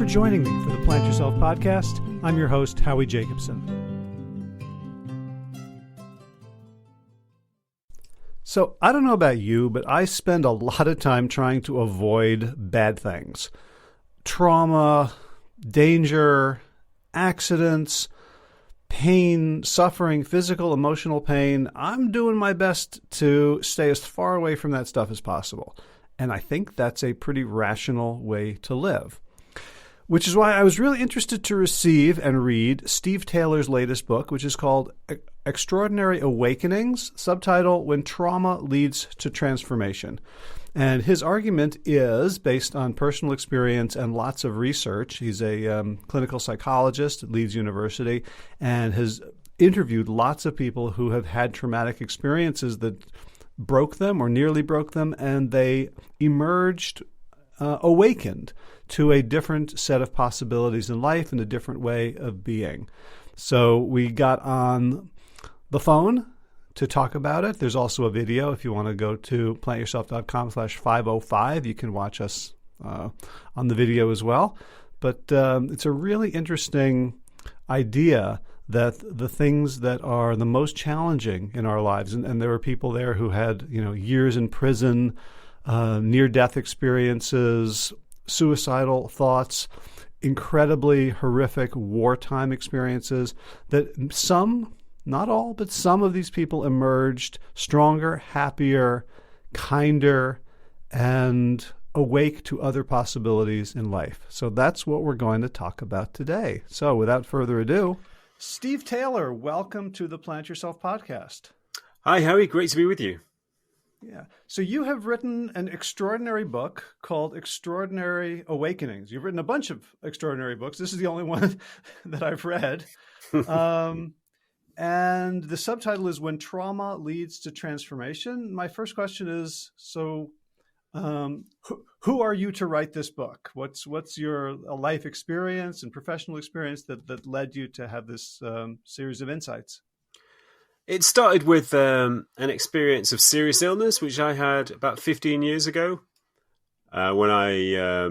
for joining me for the Plant Yourself podcast. I'm your host, Howie Jacobson. So I don't know about you, but I spend a lot of time trying to avoid bad things. Trauma, danger, accidents, pain, suffering, physical, emotional pain. I'm doing my best to stay as far away from that stuff as possible. And I think that's a pretty rational way to live. Which is why I was really interested to receive and read Steve Taylor's latest book, which is called Extraordinary Awakenings, subtitle, When Trauma Leads to Transformation. And his argument is based on personal experience and lots of research. He's a clinical psychologist at Leeds University and has interviewed lots of people who have had traumatic experiences that broke them or nearly broke them, and they emerged awakened to a different set of possibilities in life and a different way of being. So we got on the phone to talk about it. There's also a video. If you want to go to plantyourself.com/505, you can watch us on the video as well. But it's a really interesting idea that the things that are the most challenging in our lives, and there were people there who had, years in prison, near-death experiences, suicidal thoughts, incredibly horrific wartime experiences, that some, not all, but some of these people emerged stronger, happier, kinder, and awake to other possibilities in life. So that's what we're going to talk about today. So without further ado, Steve Taylor, welcome to the Plant Yourself podcast. Hi, Howie. Great to be with you. Yeah. So you have written an extraordinary book called Extraordinary Awakenings. You've written a bunch of extraordinary books. This is the only one that I've read. And the subtitle is When Trauma Leads to Transformation. My first question is, who are you to write this book? What's your life experience and professional experience that led you to have this series of insights? It started with an experience of serious illness, which I had about 15 years ago. When I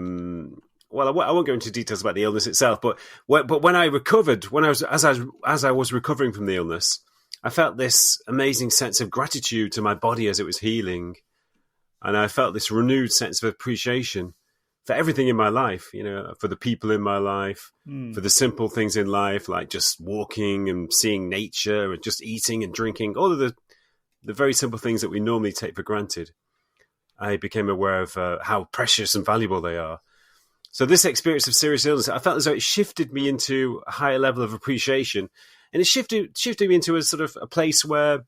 won't go into details about the illness itself, but when I recovered, as I was recovering from the illness, I felt this amazing sense of gratitude to my body as it was healing, and I felt this renewed sense of appreciation for everything in my life, for the people in my life, for the simple things in life, like just walking and seeing nature and just eating and drinking, all of the very simple things that we normally take for granted. I became aware of how precious and valuable they are. So this experience of serious illness, I felt as though it shifted me into a higher level of appreciation, and it shifted me into a sort of a place where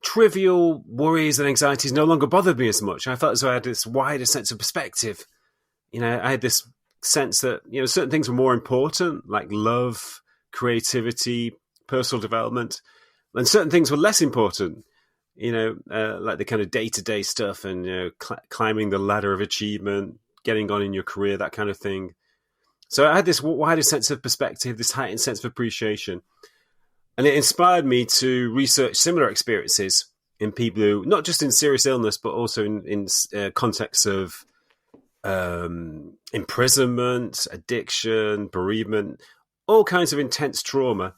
trivial worries and anxieties no longer bothered me as much. I felt as though I had this wider sense of perspective. I had this sense that, certain things were more important, like love, creativity, personal development, and certain things were less important, like the kind of day-to-day stuff and, climbing the ladder of achievement, getting on in your career, that kind of thing. So I had this wider sense of perspective, this heightened sense of appreciation. And it inspired me to research similar experiences in people who, not just in serious illness, but also in contexts of imprisonment, addiction, bereavement, all kinds of intense trauma.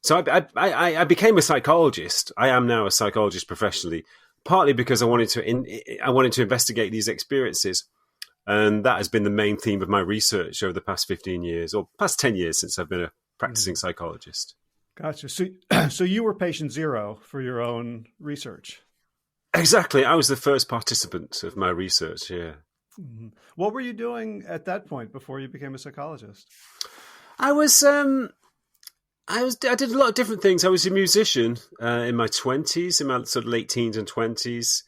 So I became a psychologist. I am now a psychologist professionally, partly because I wanted to investigate these experiences, and that has been the main theme of my research over the past 15 years, or past 10 years since I've been a practicing psychologist. Gotcha. So you were patient zero for your own research. Exactly. I was the first participant of my research. Yeah. Mm-hmm. What were you doing at that point before you became a psychologist? I did a lot of different things. I was a musician in my 20s, in my sort of late teens and 20s.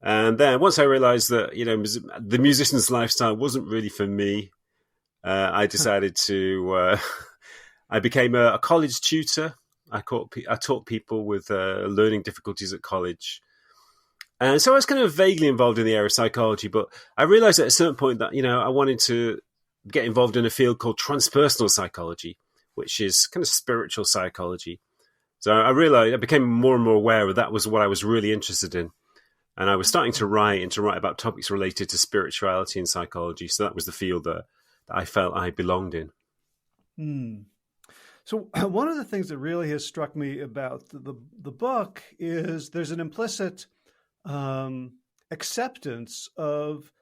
And then once I realized that, the musician's lifestyle wasn't really for me, I decided to, I became a college tutor. I taught people with learning difficulties at college. And so I was kind of vaguely involved in the area of psychology, but I realized at a certain point that, I wanted to get involved in a field called transpersonal psychology, which is kind of spiritual psychology. So I realized, I became more and more aware that was what I was really interested in. And I was starting to write about topics related to spirituality and psychology. So that was the field that that I felt I belonged in. Hmm. So one of the things that really has struck me about the book is there's an implicit um, acceptance of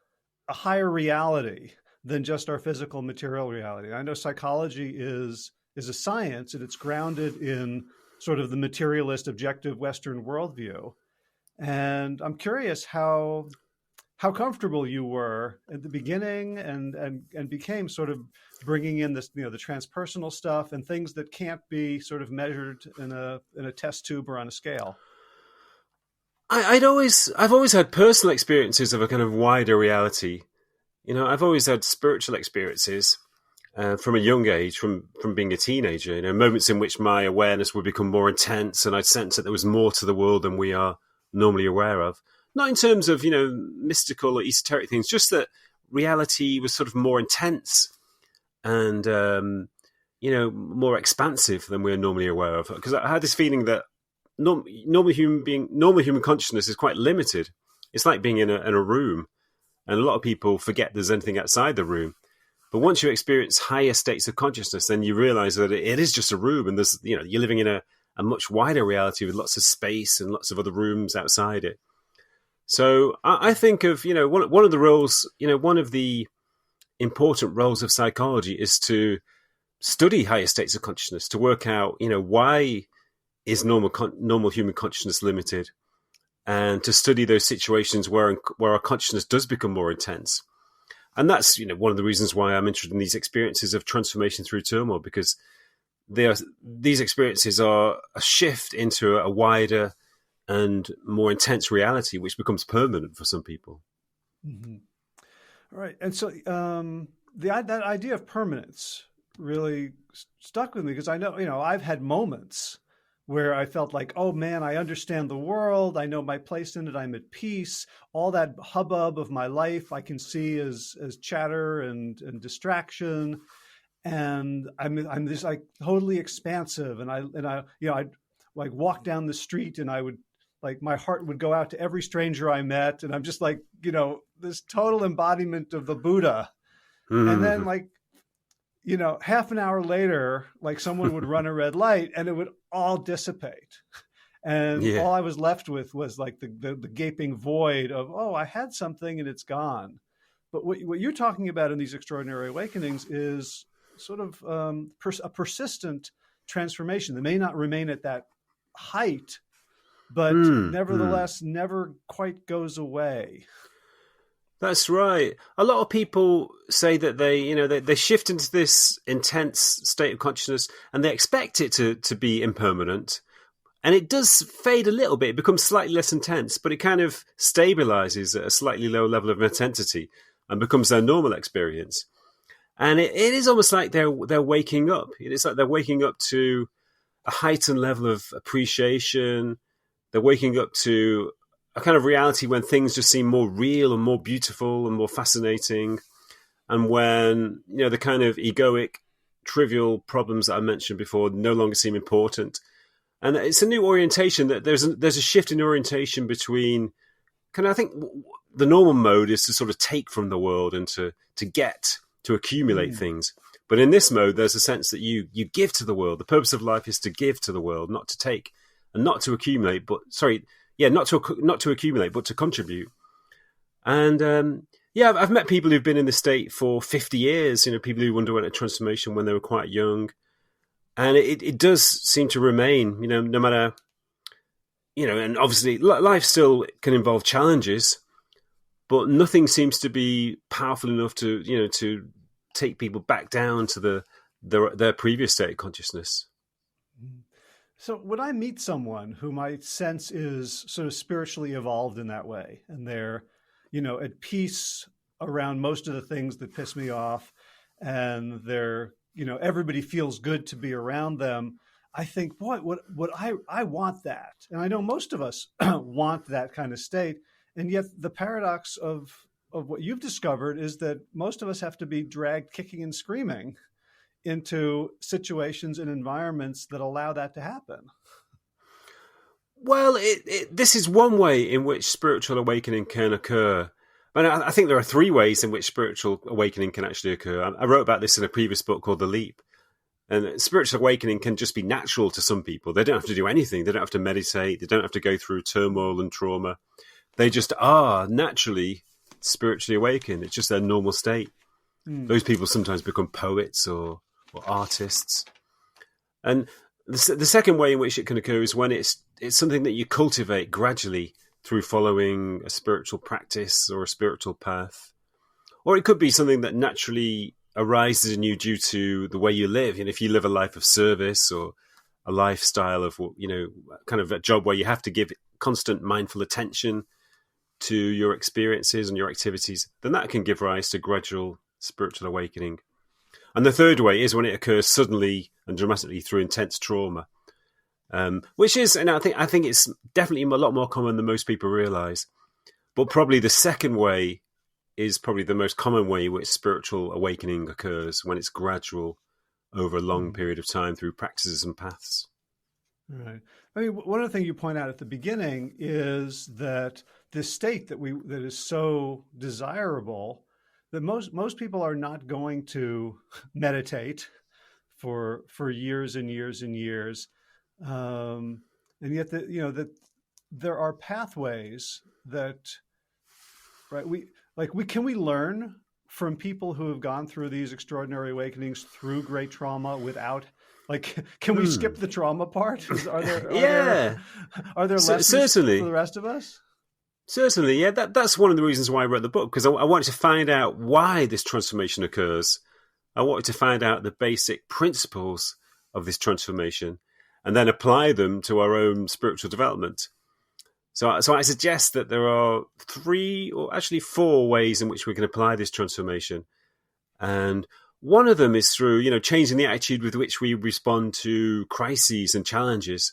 a higher reality than just our physical material reality. I know psychology is a science and it's grounded in sort of the materialist objective Western worldview. And I'm curious how comfortable you were at the beginning and became sort of bringing in this, the transpersonal stuff and things that can't be sort of measured in a test tube or on a scale. I've always had personal experiences of a kind of wider reality. I've always had spiritual experiences from a young age, from being a teenager. Moments in which my awareness would become more intense, and I'd sense that there was more to the world than we are normally aware of. Not in terms of mystical or esoteric things, just that reality was sort of more intense and more expansive than we're normally aware of. Because I had this feeling that normal human consciousness is quite limited. It's like being in a room, and a lot of people forget there's anything outside the room. But once you experience higher states of consciousness, then you realize that it is just a room, and there's you're living in a much wider reality with lots of space and lots of other rooms outside it. So I think of one of the roles, one of the important roles of psychology is to study higher states of consciousness, to work out why is normal human consciousness limited, and to study those situations where our consciousness does become more intense. And that's one of the reasons why I'm interested in these experiences of transformation through turmoil, because these experiences are a shift into a wider and more intense reality, which becomes permanent for some people. Mm-hmm. All right, and so that idea of permanence really stuck with me because I know I've had moments where I felt like, oh man, I understand the world. I know my place in it. I'm at peace. All that hubbub of my life I can see as chatter and distraction. And I'm just like totally expansive. And I'd like walk down the street and I would like, my heart would go out to every stranger I met. And I'm just like, this total embodiment of the Buddha. Mm-hmm. And then like, half an hour later, like someone would run a red light and it would all dissipate. And all I was left with was like the gaping void of, oh, I had something and it's gone. But what you're talking about in these extraordinary awakenings is sort of a persistent transformation that may not remain at that height, but nevertheless never quite goes away. That's right. A lot of people say that they shift into this intense state of consciousness and they expect it to be impermanent. And it does fade a little bit. It becomes slightly less intense, but it kind of stabilizes at a slightly lower level of intensity and becomes their normal experience. And it is almost like they're waking up. It's like they're waking up to a heightened level of appreciation. They're waking up to a kind of reality when things just seem more real and more beautiful and more fascinating. And when, the kind of egoic, trivial problems that I mentioned before no longer seem important. And it's a new orientation that there's a shift in orientation between I think the normal mode is to sort of take from the world and to accumulate things. But in this mode, there's a sense that you give to the world. The purpose of life is to give to the world, not to take and not to accumulate, not to accumulate, but to contribute. And I've met people who've been in this state for 50 years, people who underwent a transformation when they were quite young. And it does seem to remain, no matter, and obviously life still can involve challenges, but nothing seems to be powerful enough to take people back down to their previous state of consciousness. So when I meet someone who my sense is sort of spiritually evolved in that way, and they're, at peace around most of the things that piss me off, and they're, everybody feels good to be around them, I think, boy, what I want that. And I know most of us want that kind of state. And yet the paradox of what you've discovered is that most of us have to be dragged kicking and screaming into situations and environments that allow that to happen. Well, this is one way in which spiritual awakening can occur. But I think there are three ways in which spiritual awakening can actually occur. I wrote about this in a previous book called The Leap. And spiritual awakening can just be natural to some people. They don't have to do anything. They don't have to meditate. They don't have to go through turmoil and trauma. They just are naturally spiritually awakened. It's just their normal state. Those people sometimes become poets or artists. And the second way in which it can occur is when it's something that you cultivate gradually through following a spiritual practice or a spiritual path. Or it could be something that naturally arises in you due to the way you live. And if you live a life of service or a lifestyle of, kind of a job where you have to give constant mindful attention to your experiences and your activities, then that can give rise to gradual spiritual awakening. And the third way is when it occurs suddenly and dramatically through intense trauma, which is, and I think it's definitely a lot more common than most people realize. But probably the second way is probably the most common way in which spiritual awakening occurs, when it's gradual over a long period of time through practices and paths. Right. I mean, one of the things you point out at the beginning is that this state that is so desirable that most people are not going to meditate for years and years and years, and yet that there are pathways that, right? Can we learn from people who have gone through these extraordinary awakenings through great trauma without, can we skip the trauma part? Are there lessons certainly for the rest of us? Certainly, yeah. That's one of the reasons why I wrote the book, because I wanted to find out why this transformation occurs. I wanted to find out the basic principles of this transformation and then apply them to our own spiritual development. So I suggest that there are 3 or actually 4 ways in which we can apply this transformation. And one of them is through, changing the attitude with which we respond to crises and challenges.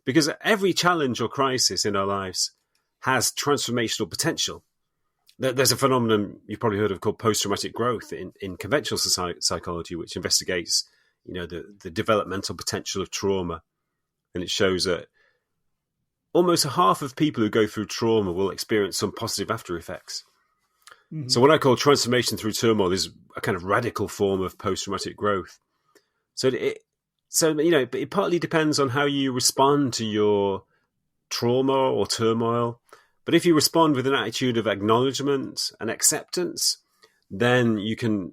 Because every challenge or crisis in our lives has transformational potential. There's a phenomenon you've probably heard of called post-traumatic growth in conventional psychology, which investigates, the developmental potential of trauma. And it shows that almost half of people who go through trauma will experience some positive after effects. Mm-hmm. So what I call transformation through turmoil is a kind of radical form of post-traumatic growth. So it partly depends on how you respond to your trauma or turmoil. But if you respond with an attitude of acknowledgement and acceptance, then you can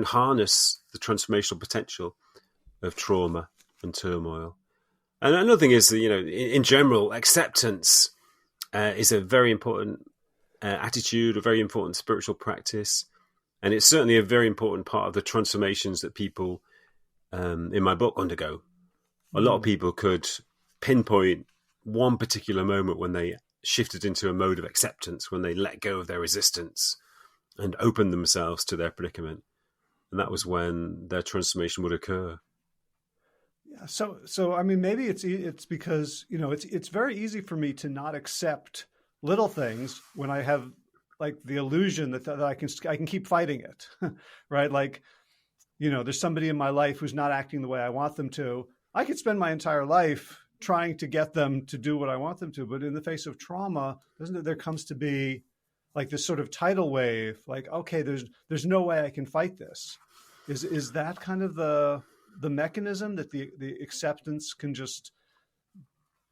harness the transformational potential of trauma and turmoil. And another thing is that, in general, acceptance is a very important attitude, a very important spiritual practice. And it's certainly a very important part of the transformations that people in my book undergo. A lot of people could pinpoint one particular moment when they shifted into a mode of acceptance, when they let go of their resistance and opened themselves to their predicament. And that was when their transformation would occur. Yeah. So I mean, maybe it's because, it's very easy for me to not accept little things when I have the illusion that I can keep fighting it, right? There's somebody in my life who's not acting the way I want them to. I could spend my entire life trying to get them to do what I want them to. But in the face of trauma, there comes to be this sort of tidal wave, okay, there's no way I can fight this. Is that kind of the mechanism, that the acceptance can just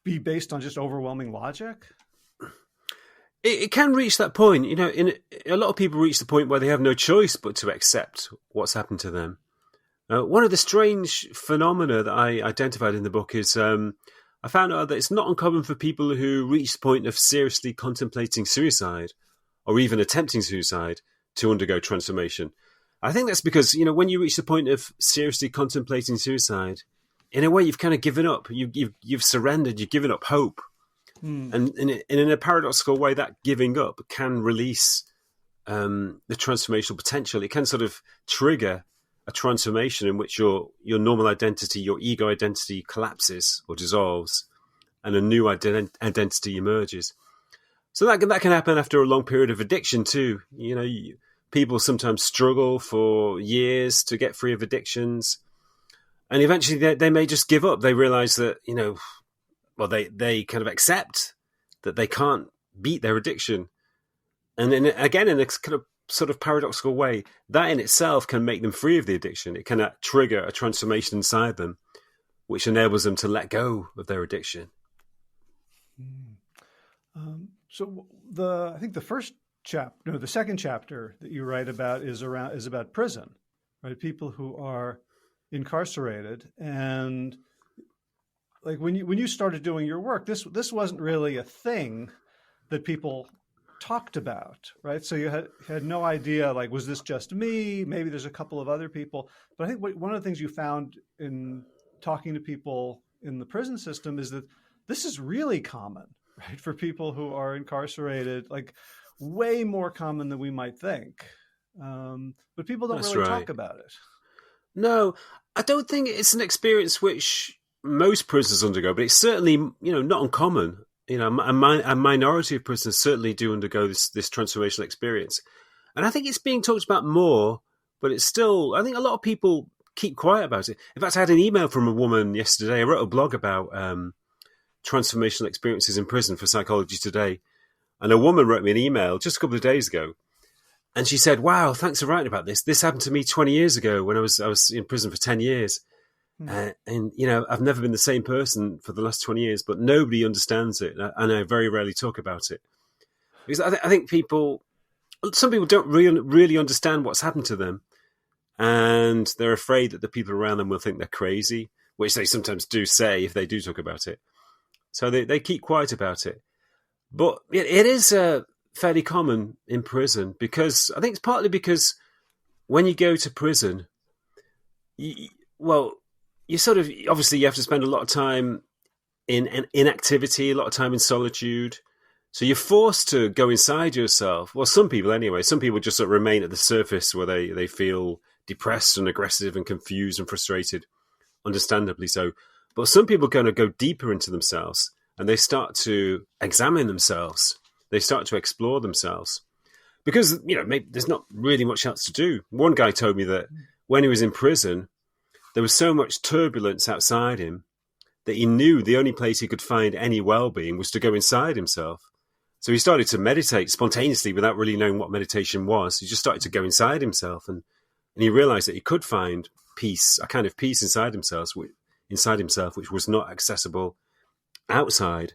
be based on just overwhelming logic? It can reach that point. A lot of people reach the point where they have no choice but to accept what's happened to them. One of the strange phenomena that I identified in the book is I found out that it's not uncommon for people who reach the point of seriously contemplating suicide or even attempting suicide to undergo transformation. I think that's because, when you reach the point of seriously contemplating suicide, in a way you've kind of given up. You've surrendered. You've given up hope. And in a paradoxical way, that giving up can release the transformational potential. It can sort of trigger a transformation in which your normal identity, your ego identity collapses or dissolves, and a new identity emerges. So that can happen after a long period of addiction too. People sometimes struggle for years to get free of addictions, and eventually they may just give up. They realize that, they kind of accept that they can't beat their addiction. And then again, in a kind of sort of paradoxical way, that in itself can make them free of the addiction. It can trigger a transformation inside them, which enables them to let go of their addiction. So I think the first chapter, no, the second chapter that you write about is about prison, right? People who are incarcerated, and like when you started doing your work, this wasn't really a thing that people talked about, right? So you had no idea, like, was this just me? Maybe there's a couple of other people. But I think one of the things you found in talking to people in the prison system is that this is really common, right? For people who are incarcerated, like way more common than we might think. But people don't That's really right. talk about it. No, I don't think it's an experience which most prisoners undergo, but it's certainly, not uncommon. A minority of prisoners certainly do undergo this transformational experience. And I think it's being talked about more, but it's still, I think a lot of people keep quiet about it. In fact, I had an email from a woman yesterday. I wrote a blog about transformational experiences in prison for Psychology Today. And a woman wrote me an email just a couple of days ago. And she said, "Wow, thanks for writing about this. This happened to me 20 years ago when I was in prison for 10 years. And I've never been the same person for the last 20 years, but nobody understands it. And I very rarely talk about it. Because I think some people don't really understand what's happened to them. And they're afraid that the people around them will think they're crazy, which they sometimes do say if they do talk about it. So they keep quiet about it. But it is fairly common in prison, because I think it's partly because when you go to prison, you sort of, obviously you have to spend a lot of time in inactivity, a lot of time in solitude. So you're forced to go inside yourself. Well, some people anyway. Some people just sort of remain at the surface where they feel depressed and aggressive and confused and frustrated, understandably so. But some people are going to go deeper into themselves, and they start to examine themselves. They start to explore themselves. Because, maybe there's not really much else to do. One guy told me that when he was in prison, there was so much turbulence outside him that he knew the only place he could find any well-being was to go inside himself. So he started to meditate spontaneously without really knowing what meditation was. He just started to go inside himself, and he realized that he could find peace, a kind of peace inside himself, which was not accessible outside.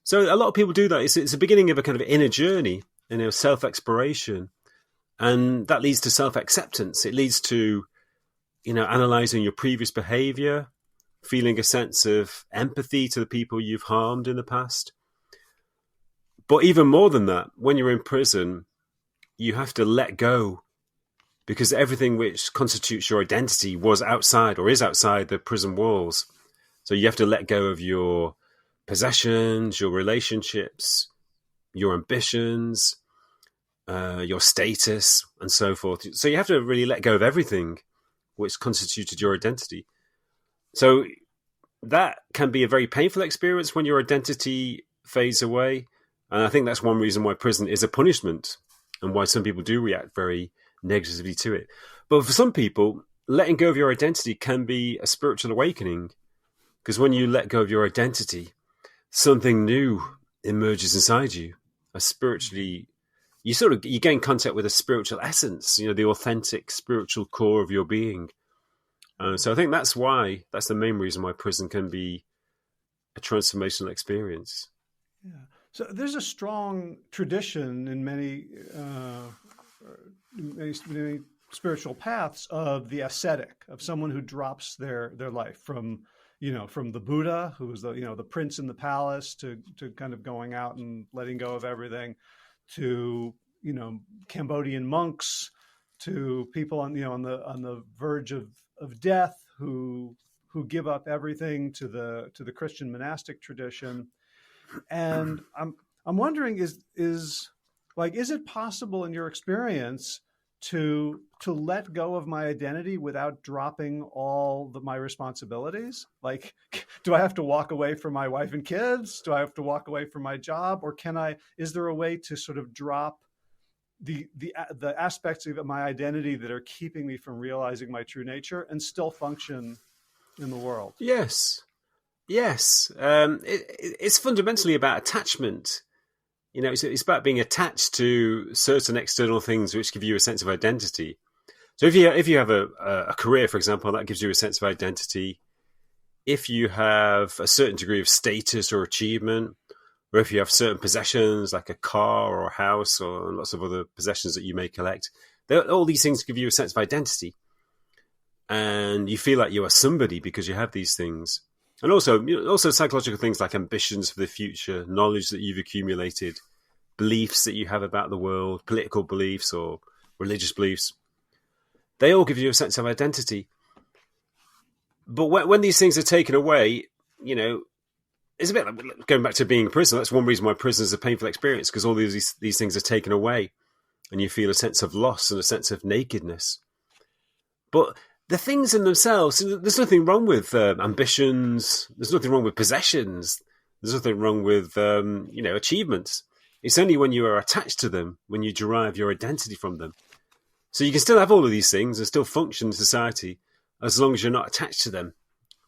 So a lot of people do that. It's the beginning of a kind of inner journey, self-exploration, and that leads to self-acceptance. It leads to, analyzing your previous behavior, feeling a sense of empathy to the people you've harmed in the past. But even more than that, when you're in prison, you have to let go, because everything which constitutes your identity was outside or is outside the prison walls. So you have to let go of your possessions, your relationships, your ambitions, your status, and so forth. So you have to really let go of everything which constituted your identity. So that can be a very painful experience when your identity fades away. And I think that's one reason why prison is a punishment, and why some people do react very negatively to it. But for some people, letting go of your identity can be a spiritual awakening, because when you let go of your identity, something new emerges inside you. You gain contact with a spiritual essence, the authentic spiritual core of your being. So I think that's the main reason why prison can be a transformational experience. Yeah. So there's a strong tradition in many spiritual paths of the ascetic, of someone who drops their life from the Buddha, who was the prince in the palace, to kind of going out and letting go of everything, to Cambodian monks, to people on the verge of death who give up everything, to the Christian monastic tradition. And I'm wondering, is it possible in your experience to let go of my identity without dropping all my responsibilities? Like, do I have to walk away from my wife and kids? Do I have to walk away from my job? Or is there a way to sort of drop the aspects of my identity that are keeping me from realizing my true nature and still function in the world? Yes. It's fundamentally about attachment. It's about being attached to certain external things which give you a sense of identity. So if you have a career, for example, that gives you a sense of identity. If you have a certain degree of status or achievement, or if you have certain possessions like a car or a house or lots of other possessions that you may collect, all these things give you a sense of identity. And you feel like you are somebody because you have these things. And also psychological things like ambitions for the future, knowledge that you've accumulated, beliefs that you have about the world, political beliefs or religious beliefs. They all give you a sense of identity. But when these things are taken away, it's a bit like going back to being a prisoner. That's one reason why prison is a painful experience, because all these things are taken away and you feel a sense of loss and a sense of nakedness. But the things in themselves, there's nothing wrong with ambitions. There's nothing wrong with possessions. There's nothing wrong with, achievements. It's only when you are attached to them, when you derive your identity from them. So you can still have all of these things and still function in society as long as you're not attached to them,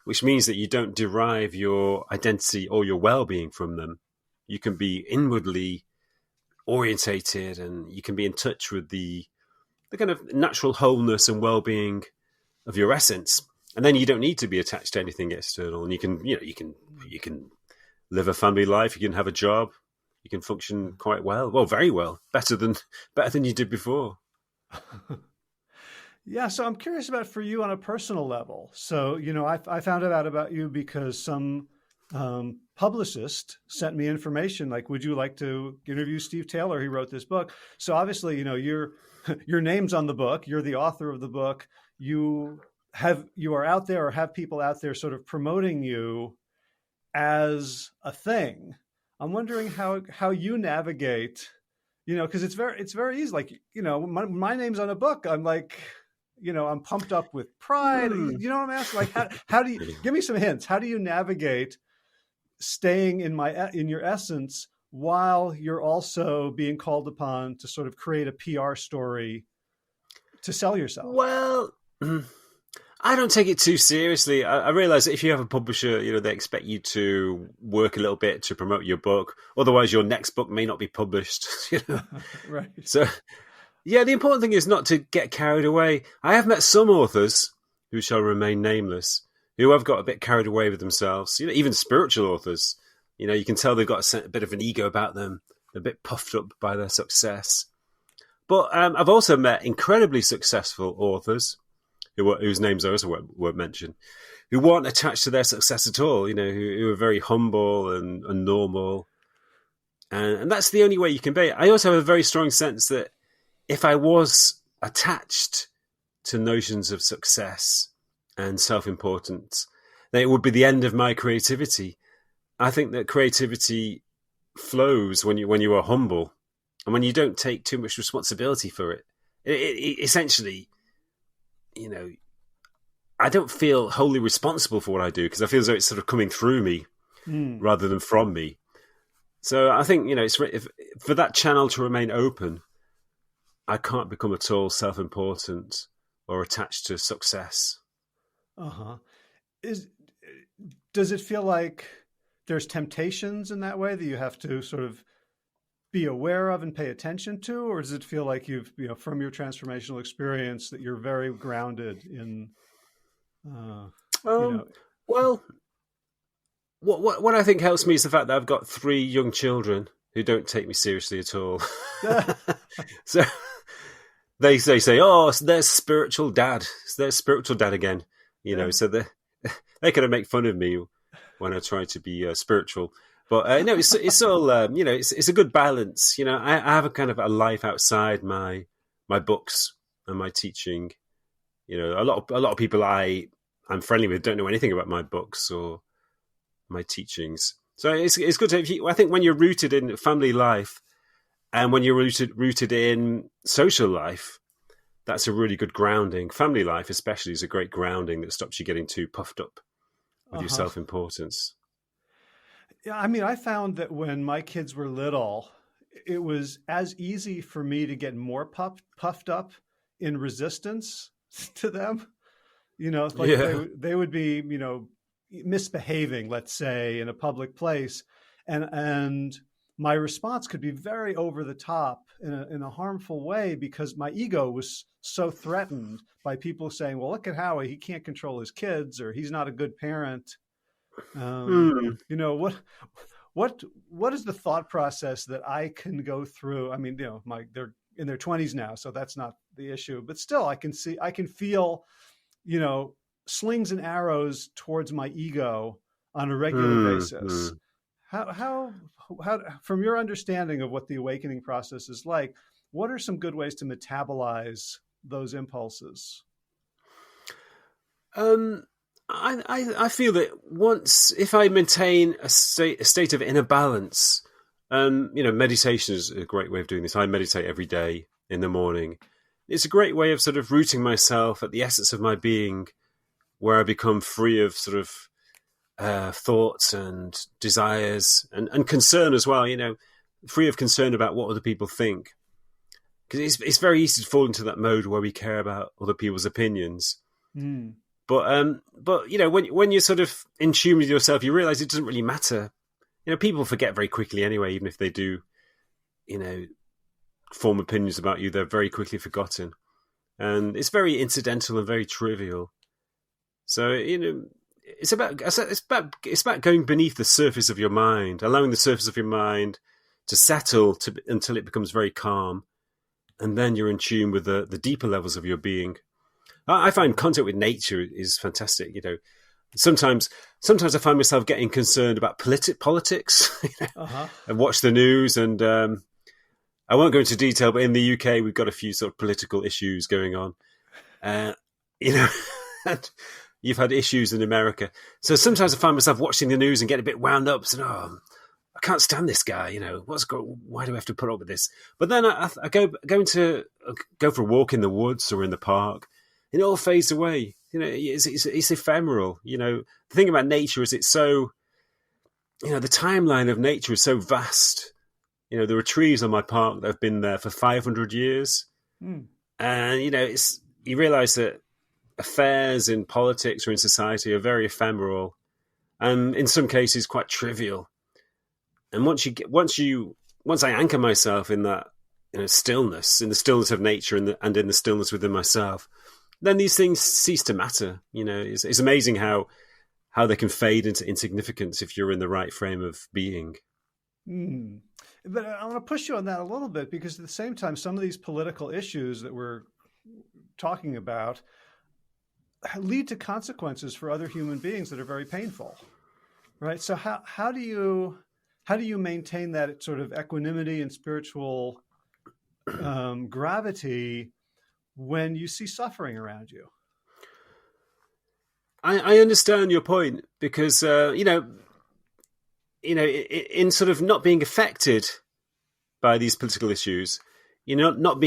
which means that you don't derive your identity or your well-being from them. You can be inwardly orientated and you can be in touch with the kind of natural wholeness and well-being of your essence. And then you don't need to be attached to anything external. And you can live a family life. You can have a job. You can function quite well. Well, very well. Better than you did before. Yeah, so I'm curious about for you on a personal level. So, I found out about you because some publicist sent me information like, would you like to interview Steve Taylor? He wrote this book. So obviously, your name's on the book. You're the author of the book. You are out there or have people out there sort of promoting you as a thing. I'm wondering how you navigate, because it's very easy. Like, my name's on a book. I'm like, I'm pumped up with pride. You know what I'm asking? Like, how do you give me some hints? How do you navigate staying in your essence while you're also being called upon to sort of create a PR story to sell yourself? Well, I don't take it too seriously. I realize that if you have a publisher, they expect you to work a little bit to promote your book. Otherwise, your next book may not be published. Right. So, yeah, the important thing is not to get carried away. I have met some authors who shall remain nameless who have got a bit carried away with themselves. Even spiritual authors. You can tell they've got a bit of an ego about them, a bit puffed up by their success. But I've also met incredibly successful authors whose names I also won't mention, who weren't attached to their success at all, who are very humble and normal. And that's the only way you can be. I also have a very strong sense that if I was attached to notions of success and self-importance, then it would be the end of my creativity. I think that creativity flows when you are humble and when you don't take too much responsibility for it. It essentially, I don't feel wholly responsible for what I do because I feel as though it's sort of coming through me rather than from me. So I think, for that channel to remain open, I can't become at all self-important or attached to success. Uh-huh. Does it feel like there's temptations in that way that you have to sort of be aware of and pay attention to? Or does it feel like you've, from your transformational experience that you're very grounded in, Well, what I think helps me is the fact that I've got 3 young children who don't take me seriously at all. So they say, "Oh, there's spiritual dad. There's spiritual dad again." So they kind of make fun of me when I try to be spiritual. But no, it's all it's a good balance. I have a kind of a life outside my books and my teaching. A lot of people I'm friendly with don't know anything about my books or my teachings. So it's good to. I think when you're rooted in family life and when you're rooted in social life, that's a really good grounding. Family life, especially, is a great grounding that stops you getting too puffed up with your self-importance. Yeah, I mean, I found that when my kids were little, it was as easy for me to get more puffed up in resistance to them. They would be, misbehaving, let's say, in a public place. And my response could be very over the top in a harmful way because my ego was so threatened by people saying, well, look at Howie, he can't control his kids, or he's not a good parent. Um, Hmm. you know, what is the thought process that I can go through? I mean, they're in their 20s now, so that's not the issue, but still I can feel, slings and arrows towards my ego on a regular Hmm. Hmm. basis. How, from your understanding of what the awakening process is like, what are some good ways to metabolize those impulses? Um, I feel that if I maintain a state of inner balance, meditation is a great way of doing this. I meditate every day in the morning. It's a great way of sort of rooting myself at the essence of my being, where I become free of sort of thoughts and desires and concern as well. Free of concern about what other people think, because it's very easy to fall into that mode where we care about other people's opinions. Mm. But when you're sort of in tune with yourself, you realize it doesn't really matter. People forget very quickly anyway, even if they do, form opinions about you, they're very quickly forgotten. And it's very incidental and very trivial. So, it's about going beneath the surface of your mind, allowing the surface of your mind to settle until it becomes very calm. And then you're in tune with the deeper levels of your being. I find contact with nature is fantastic. Sometimes I find myself getting concerned about politics. Uh-huh. I watch the news, and I won't go into detail, but in the UK we've got a few sort of political issues going on. And you've had issues in America, so sometimes I find myself watching the news and get a bit wound up. So, I can't stand this guy. Why do I have to put up with this? But then I go for a walk in the woods or in the park. It all fades away. It's ephemeral. The thing about nature is it's so, the timeline of nature is so vast. There are trees on my park that have been there for 500 years. Mm. And, you realize that affairs in politics or in society are very ephemeral and in some cases quite trivial. And once I anchor myself in that, stillness, in the stillness of nature and in the stillness within myself, then these things cease to matter. It's amazing how they can fade into insignificance if you're in the right frame of being. Mm. But I want to push you on that a little bit, because at the same time, some of these political issues that we're talking about lead to consequences for other human beings that are very painful, right? So how do you maintain that sort of equanimity and spiritual gravity when you see suffering around you? I understand your point, because in sort of not being affected by these political issues, not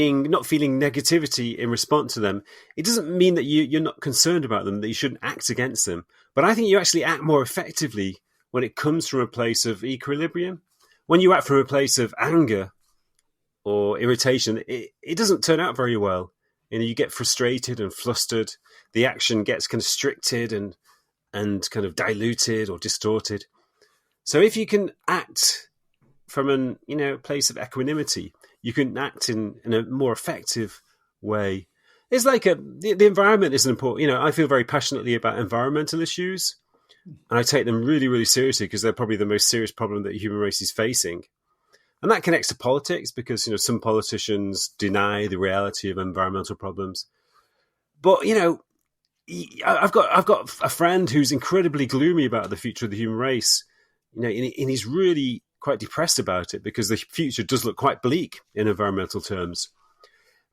feeling negativity in response to them, it doesn't mean that you're not concerned about them, that you shouldn't act against them. But I think you actually act more effectively when it comes from a place of equilibrium. When you act from a place of anger or irritation, it doesn't turn out very well. You get frustrated and flustered. The action gets constricted and kind of diluted or distorted. So if you can act from an place of equanimity, you can act in a more effective way. It's like the environment is important. I feel very passionately about environmental issues, and I take them really, really seriously, because they're probably the most serious problem that the human race is facing. And that connects to politics, because some politicians deny the reality of environmental problems. But I've got a friend who's incredibly gloomy about the future of the human race. And he's really quite depressed about it, because the future does look quite bleak in environmental terms.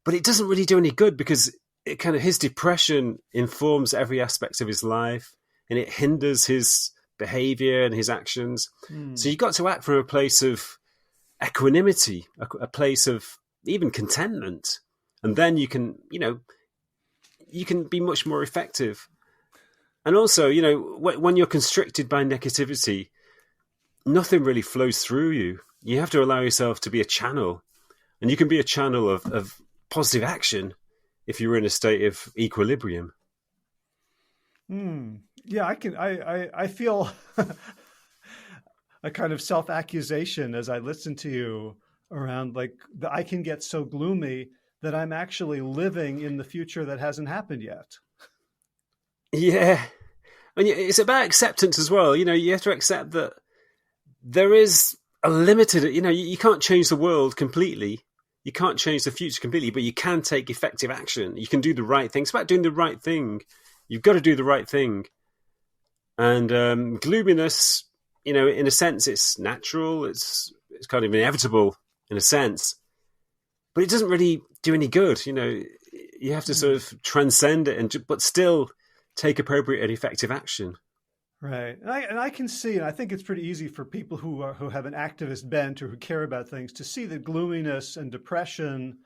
But it doesn't really do any good, because his depression informs every aspect of his life, and it hinders his behavior and his actions. Mm. So you've got to act from a place of equanimity, a place of even contentment, and then you can be much more effective. And also, when you're constricted by negativity, nothing really flows through you. You have to allow yourself to be a channel, and you can be a channel of positive action if you're in a state of equilibrium. Yeah, I feel a kind of self-accusation as I listen to you around like I can get so gloomy that I'm actually living in the future that hasn't happened yet. Yeah. And it's about acceptance as well. You have to accept that there is a limited, you can't change the world completely. You can't change the future completely, but you can take effective action. You can do the right thing. It's about doing the right thing. You've got to do the right thing. And gloominess, in a sense, it's natural. It's kind of inevitable in a sense, but it doesn't really do any good. You have to sort of transcend it, but still take appropriate and effective action. Right, and I can see, and I think it's pretty easy for people who have an activist bent or who care about things to see that gloominess and depression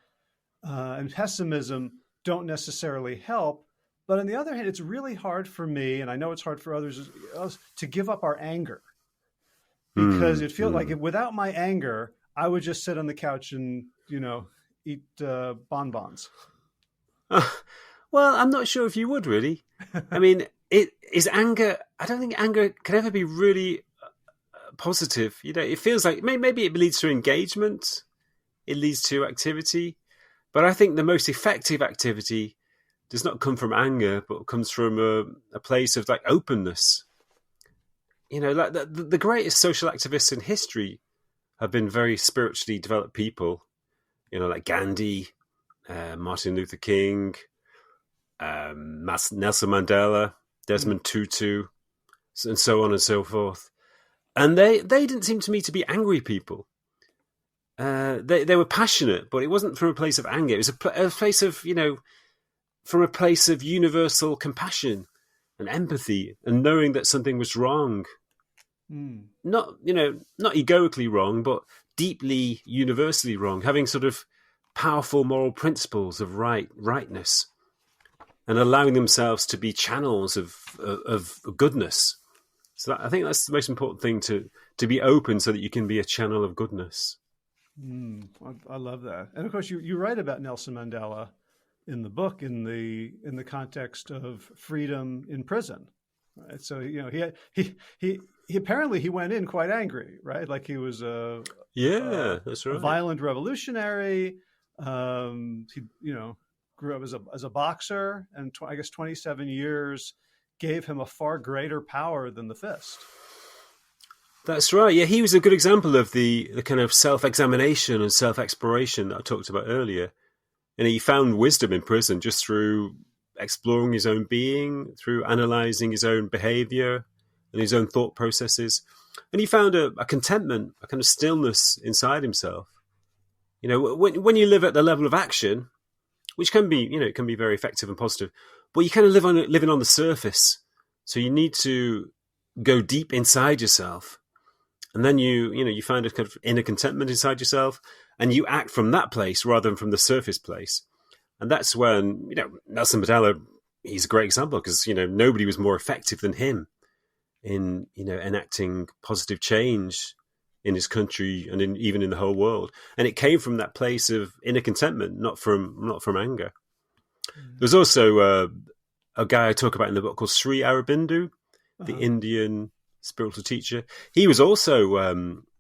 and pessimism don't necessarily help. But on the other hand, it's really hard for me, and I know it's hard for others, to give up our anger because it feels like without my anger, I would just sit on the couch and eat bonbons. Well, I'm not sure if you would really. I mean, it is anger. I don't think anger can ever be really positive. It feels like maybe it leads to engagement, it leads to activity, but I think the most effective activity does not come from anger, but comes from a place of like openness. Like the greatest social activists in history have been very spiritually developed people. Like Gandhi, Martin Luther King, Nelson Mandela, Desmond Tutu, and so on and so forth. And they didn't seem to me to be angry people. They were passionate, but it wasn't from a place of anger. It was a place of, from a place of universal compassion and empathy and knowing that something was wrong. Not egoically wrong, but deeply universally wrong, having sort of powerful moral principles of rightness and allowing themselves to be channels of goodness. So I think that's the most important thing, to be open so that you can be a channel of goodness. I love that. And of course, you write about Nelson Mandela in the book in the context of freedom in prison. Right? So he apparently he went in quite angry, right? Like he was that's right. a violent revolutionary. He grew up as a boxer, and I guess 27 years gave him a far greater power than the fist. That's right. Yeah, he was a good example of the kind of self-examination and self-exploration that I talked about earlier. And he found wisdom in prison just through exploring his own being, through analyzing his own behavior and his own thought processes. And he found a contentment, a kind of stillness inside himself. When you live at the level of action, which can be, it can be very effective and positive, but you kind of living on the surface. So you need to go deep inside yourself. And then you find a kind of inner contentment inside yourself, and you act from that place rather than from the surface place. And that's when, Nelson Mandela, he's a great example because, nobody was more effective than him in, enacting positive change in his country and even in the whole world. And it came from that place of inner contentment, not from anger. There's also a guy I talk about in the book called Sri Aurobindo, the Indian spiritual teacher. He was also,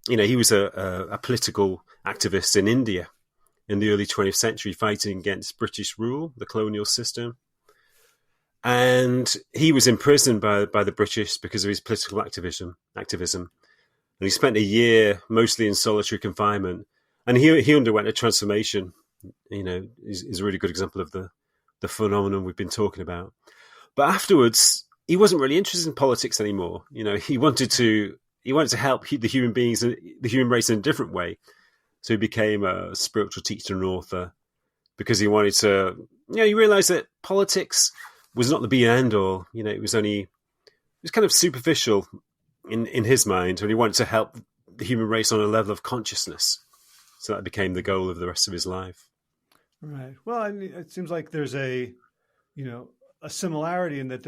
he was a political activist in India in the early 20th century, fighting against British rule, the colonial system. And he was imprisoned by the British because of his political activism. And he spent a year mostly in solitary confinement. And he underwent a transformation. Is a really good example of the phenomenon we've been talking about. But afterwards, he wasn't really interested in politics anymore. He wanted to help the human beings, the human race, in a different way. So he became a spiritual teacher and author because he wanted to. He realized that politics was not the be and end all. It was kind of superficial in his mind, and he wanted to help the human race on a level of consciousness. So that became the goal of the rest of his life. Right. Well, it seems like there's a similarity in that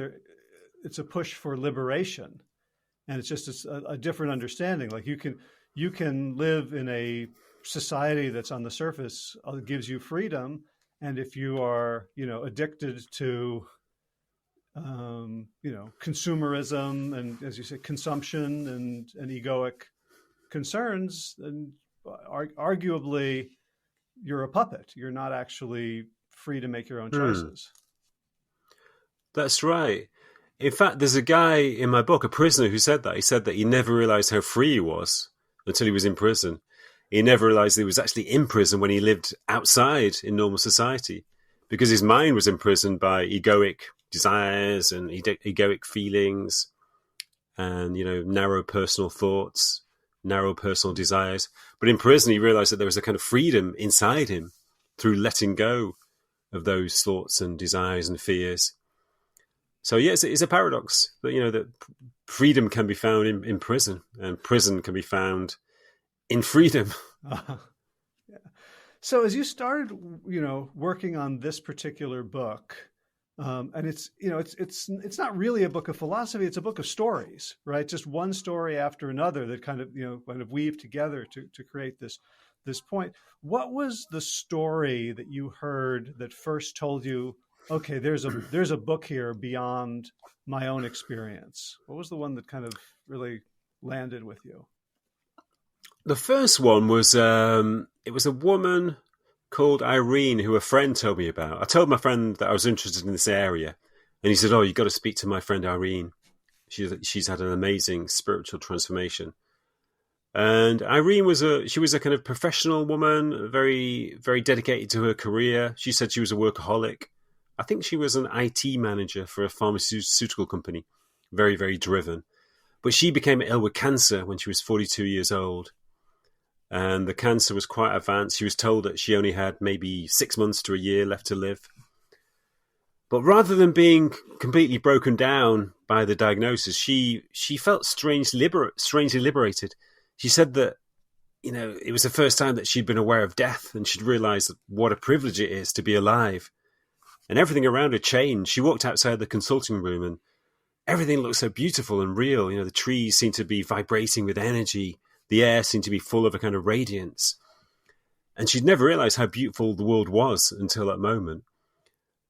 it's a push for liberation, and it's just a different understanding. Like you can live in a society that's on the surface gives you freedom, and if you are addicted to consumerism and, as you say, consumption and egoic concerns, then arguably you're a puppet. You're not actually free to make your own Hmm. choices. That's right. In fact, there's a guy in my book, a prisoner, who said that. He said that he never realized how free he was until he was in prison. He never realized that he was actually in prison when he lived outside in normal society, because his mind was imprisoned by egoic desires and egoic feelings and, narrow personal thoughts, narrow personal desires. But in prison, he realized that there was a kind of freedom inside him through letting go of those thoughts and desires and fears. So yes, it's a paradox that that freedom can be found in prison, and prison can be found in freedom. Yeah. So as you started, working on this particular book, and it's not really a book of philosophy; it's a book of stories, right? Just one story after another that kind of weave together to create this point. What was the story that you heard that first told you, okay, there's a book here beyond my own experience? What was the one that kind of really landed with you? The first one was it was a woman called Irene who a friend told me about. I told my friend that I was interested in this area, and he said, "Oh, you got to speak to my friend Irene. She's had an amazing spiritual transformation." And Irene was a kind of professional woman, very very dedicated to her career. She said she was a workaholic. I think she was an IT manager for a pharmaceutical company, very very driven. But she became ill with cancer when she was 42 years old. And the cancer was quite advanced. She was told that she only had maybe 6 months to a year left to live. But rather than being completely broken down by the diagnosis, she felt strangely liberated. She said that it was the first time that she'd been aware of death, and she'd realised what a privilege it is to be alive. And everything around her changed. She walked outside the consulting room, and everything looked so beautiful and real. The trees seemed to be vibrating with energy. The air seemed to be full of a kind of radiance. And she'd never realized how beautiful the world was until that moment.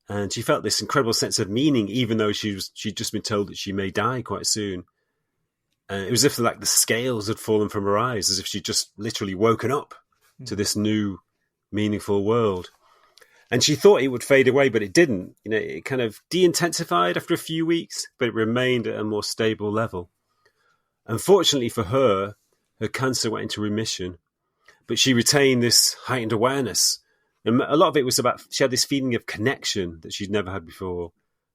And she felt this incredible sense of meaning, even though she'd just been told that she may die quite soon. And it was as if the scales had fallen from her eyes, as if she'd just literally woken up to this new, meaningful world. And she thought it would fade away, but it didn't. It kind of de-intensified after a few weeks, but it remained at a more stable level. Unfortunately for her cancer went into remission, but she retained this heightened awareness. And a lot of it was about, she had this feeling of connection that she'd never had before,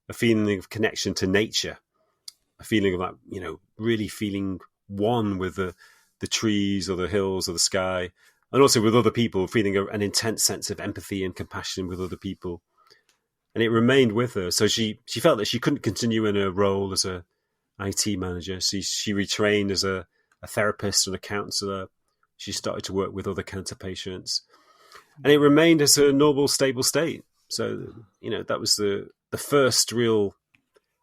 a feeling of connection to nature, a feeling of really feeling one with the trees or the hills or the sky, and also with other people, feeling an intense sense of empathy and compassion with other people. And it remained with her. So she felt that she couldn't continue in her role as a IT manager. She retrained as a therapist and a counselor. She started to work with other cancer patients, and it remained as a normal, stable state. So, that was the first real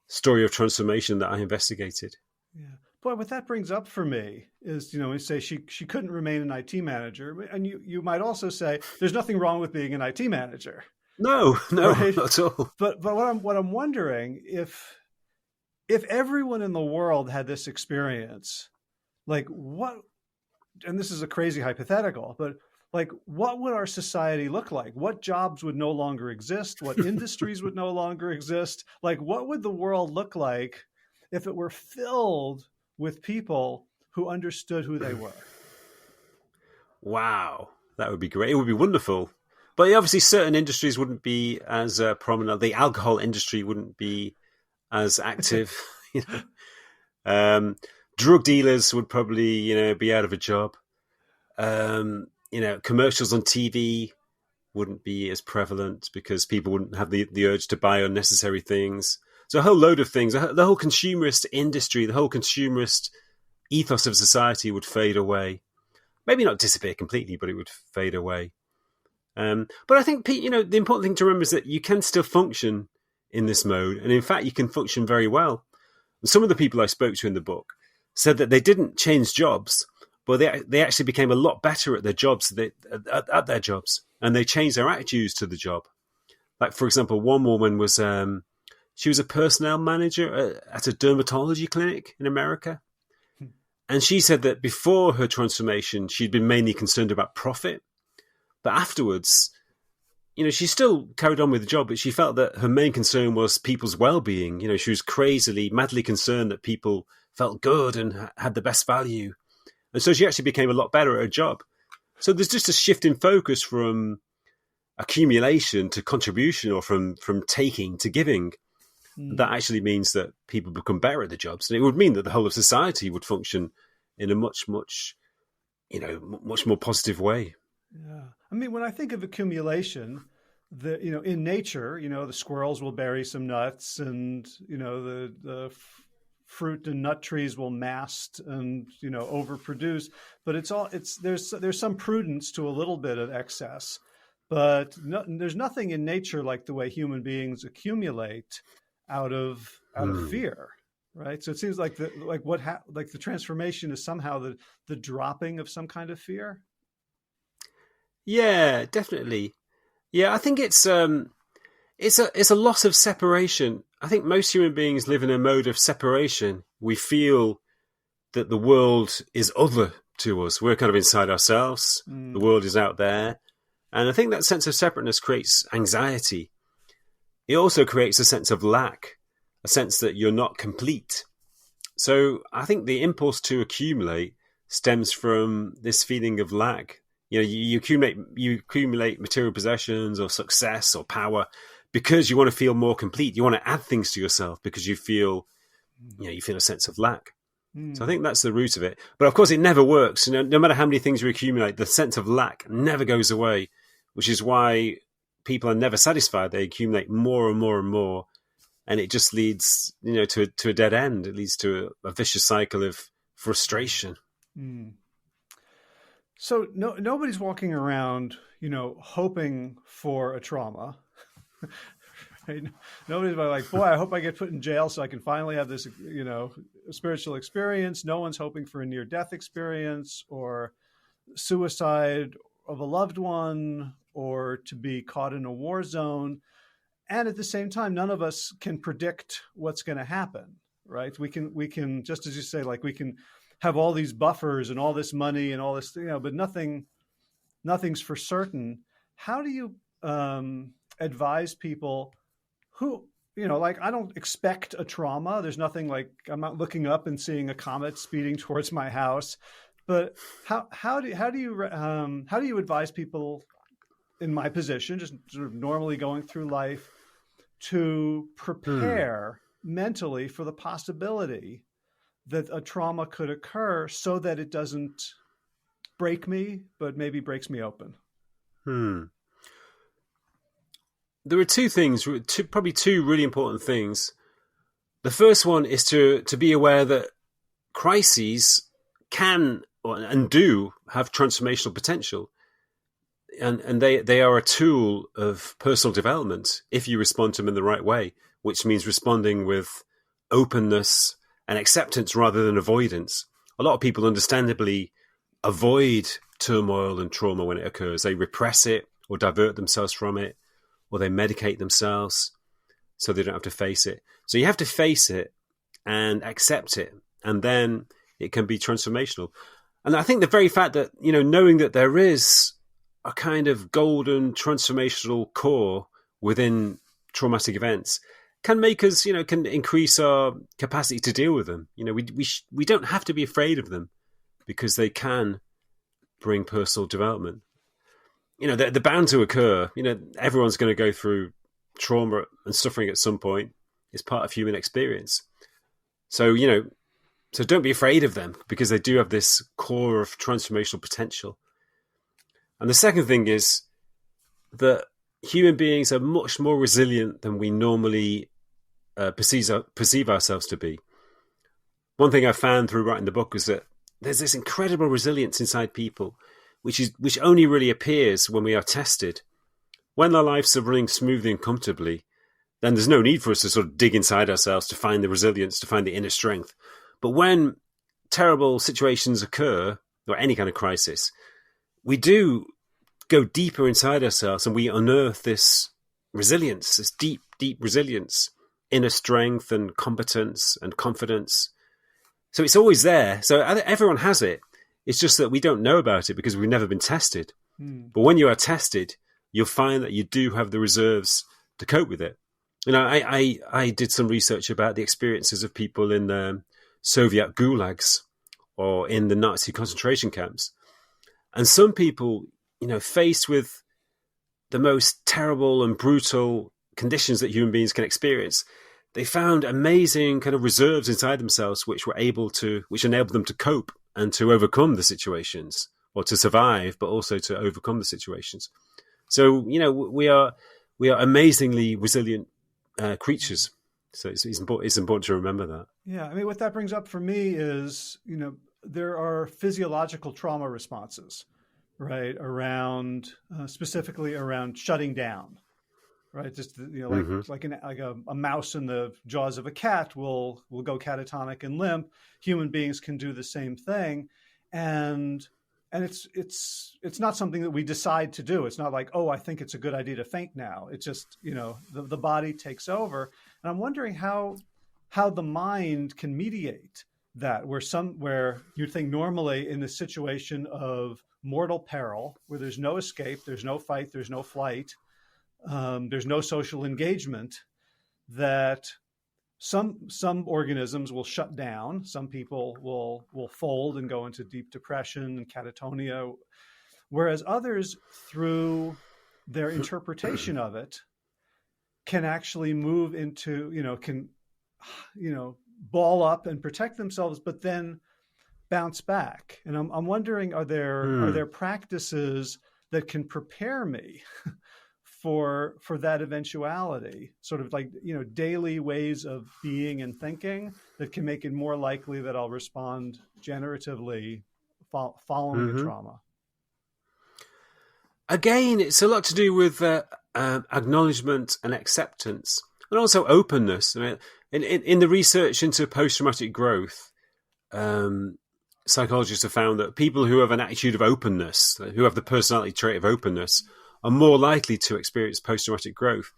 story of transformation that I investigated. Yeah. Boy, what that brings up for me is, we say she couldn't remain an IT manager, and you might also say there's nothing wrong with being an IT manager. No, right? Not at all. But what I'm wondering, if everyone in the world had this experience, what, and this is a crazy hypothetical, but what would our society look like? What jobs would no longer exist? What industries would no longer exist? What would the world look like if it were filled with people who understood who they were? Wow, that would be great. It would be wonderful. But obviously certain industries wouldn't be as prominent. The alcohol industry wouldn't be as active. Drug dealers would probably, be out of a job. Commercials on TV wouldn't be as prevalent because people wouldn't have the urge to buy unnecessary things. So a whole load of things, the whole consumerist industry, the whole consumerist ethos of society would fade away. Maybe not disappear completely, but it would fade away. But I think, Pete, the important thing to remember is that you can still function in this mode. And in fact, you can function very well. And some of the people I spoke to in the book said that they didn't change jobs, but they actually became a lot better at their jobs, at their jobs, and they changed their attitudes to the job. Like, for example, one woman was, she was a personnel manager at a dermatology clinic in America. And she said that before her transformation, she'd been mainly concerned about profit. But afterwards, she still carried on with the job, but she felt that her main concern was people's well-being. She was madly concerned that people felt good and had the best value. And so she actually became a lot better at her job. So there's just a shift in focus from accumulation to contribution, or from taking to giving. That actually means that people become better at the jobs. And it would mean that the whole of society would function in a much more positive way. Yeah. I mean, when I think of accumulation, in nature, the squirrels will bury some nuts, and, the fruit and nut trees will mast and, overproduce, but there's some prudence to a little bit of excess, but there's nothing in nature like the way human beings accumulate out of fear. Right. So it seems like the transformation is somehow the dropping of some kind of fear. Yeah, definitely. Yeah, I think it's a loss of separation. I think most human beings live in a mode of separation. We feel that the world is other to us. We're kind of inside ourselves. The world is out there. And I think that sense of separateness creates anxiety. It also creates a sense of lack, a sense that you're not complete. So I think the impulse to accumulate stems from this feeling of lack. You accumulate material possessions or success or power because you want to feel more complete. You want to add things to yourself because you feel a sense of lack. So I think that's the root of it. But of course, it never works. No matter how many things you accumulate, the sense of lack never goes away, which is why people are never satisfied. They accumulate more and more and more, and it just leads, to a dead end. It leads to a vicious cycle of frustration. So nobody's walking around, hoping for a trauma. Right? Nobody's like, boy, I hope I get put in jail so I can finally have this, spiritual experience. No one's hoping for a near-death experience or suicide of a loved one or to be caught in a war zone. And at the same time, none of us can predict what's going to happen, right? We can, just as you say, like we can have all these buffers and all this money and all this, but nothing's for certain. How do you advise people who, I don't expect a trauma. There's nothing like, I'm not looking up and seeing a comet speeding towards my house. But how do you advise people in my position, just sort of normally going through life, to prepare mentally for the possibility that a trauma could occur so that it doesn't break me, but maybe breaks me open? There are probably two really important things. The first one is to be aware that crises can and do have transformational potential. And they are a tool of personal development if you respond to them in the right way, which means responding with openness and acceptance rather than avoidance. A lot of people understandably avoid turmoil and trauma when it occurs. They repress it or divert themselves from it, or they medicate themselves so they don't have to face it. So you have to face it and accept it, and then it can be transformational. And I think the very fact that, knowing that there is a kind of golden transformational core within traumatic events can make us, can increase our capacity to deal with them. We don't have to be afraid of them because they can bring personal development. They're bound to occur. Everyone's going to go through trauma and suffering at some point. It's part of human experience. So, so don't be afraid of them because they do have this core of transformational potential. And the second thing is that human beings are much more resilient than we normally perceive ourselves to be. One thing I found through writing the book was that there's this incredible resilience inside people, which only really appears when we are tested. When our lives are running smoothly and comfortably, then there's no need for us to sort of dig inside ourselves to find the resilience, to find the inner strength. But when terrible situations occur, or any kind of crisis, we do go deeper inside ourselves and we unearth this resilience, this deep, deep resilience, inner strength and competence and confidence. So it's always there. So everyone has it. It's just that we don't know about it because we've never been tested. But when you are tested, you'll find that you do have the reserves to cope with it. You know, I did some research about the experiences of people in the Soviet gulags or in the Nazi concentration camps. And some people, you know, faced with the most terrible and brutal conditions that human beings can experience, they found amazing kind of reserves inside themselves which enabled them to cope and to overcome the situations, or to survive, but also to overcome the situations. So, you know, we are amazingly resilient creatures. So it's important to remember that. Yeah, I mean, what that brings up for me is, you know, there are physiological trauma responses, right, around specifically around shutting down, right? Just, you know, like a mouse in the jaws of a cat will go catatonic and limp. Human beings can do the same thing, and it's not something that we decide to do. It's not like, oh, I think it's a good idea to faint now. It's just, you know, the body takes over, and I'm wondering how the mind can mediate that, where you think normally in the situation of mortal peril, where there's no escape, there's no fight, there's no flight, there's no social engagement, that some organisms will shut down, some people will fold and go into deep depression and catatonia, whereas others, through their interpretation of it, can actually move into, ball up and protect themselves, but then bounce back. And I'm wondering, are there practices that can prepare me for that eventuality, sort of like, you know, daily ways of being and thinking that can make it more likely that I'll respond generatively following a trauma? Again, it's a lot to do with acknowledgement and acceptance, and also openness. I mean, in the research into post-traumatic growth, psychologists have found that people who have an attitude of openness, who have the personality trait of openness, are more likely to experience post-traumatic growth.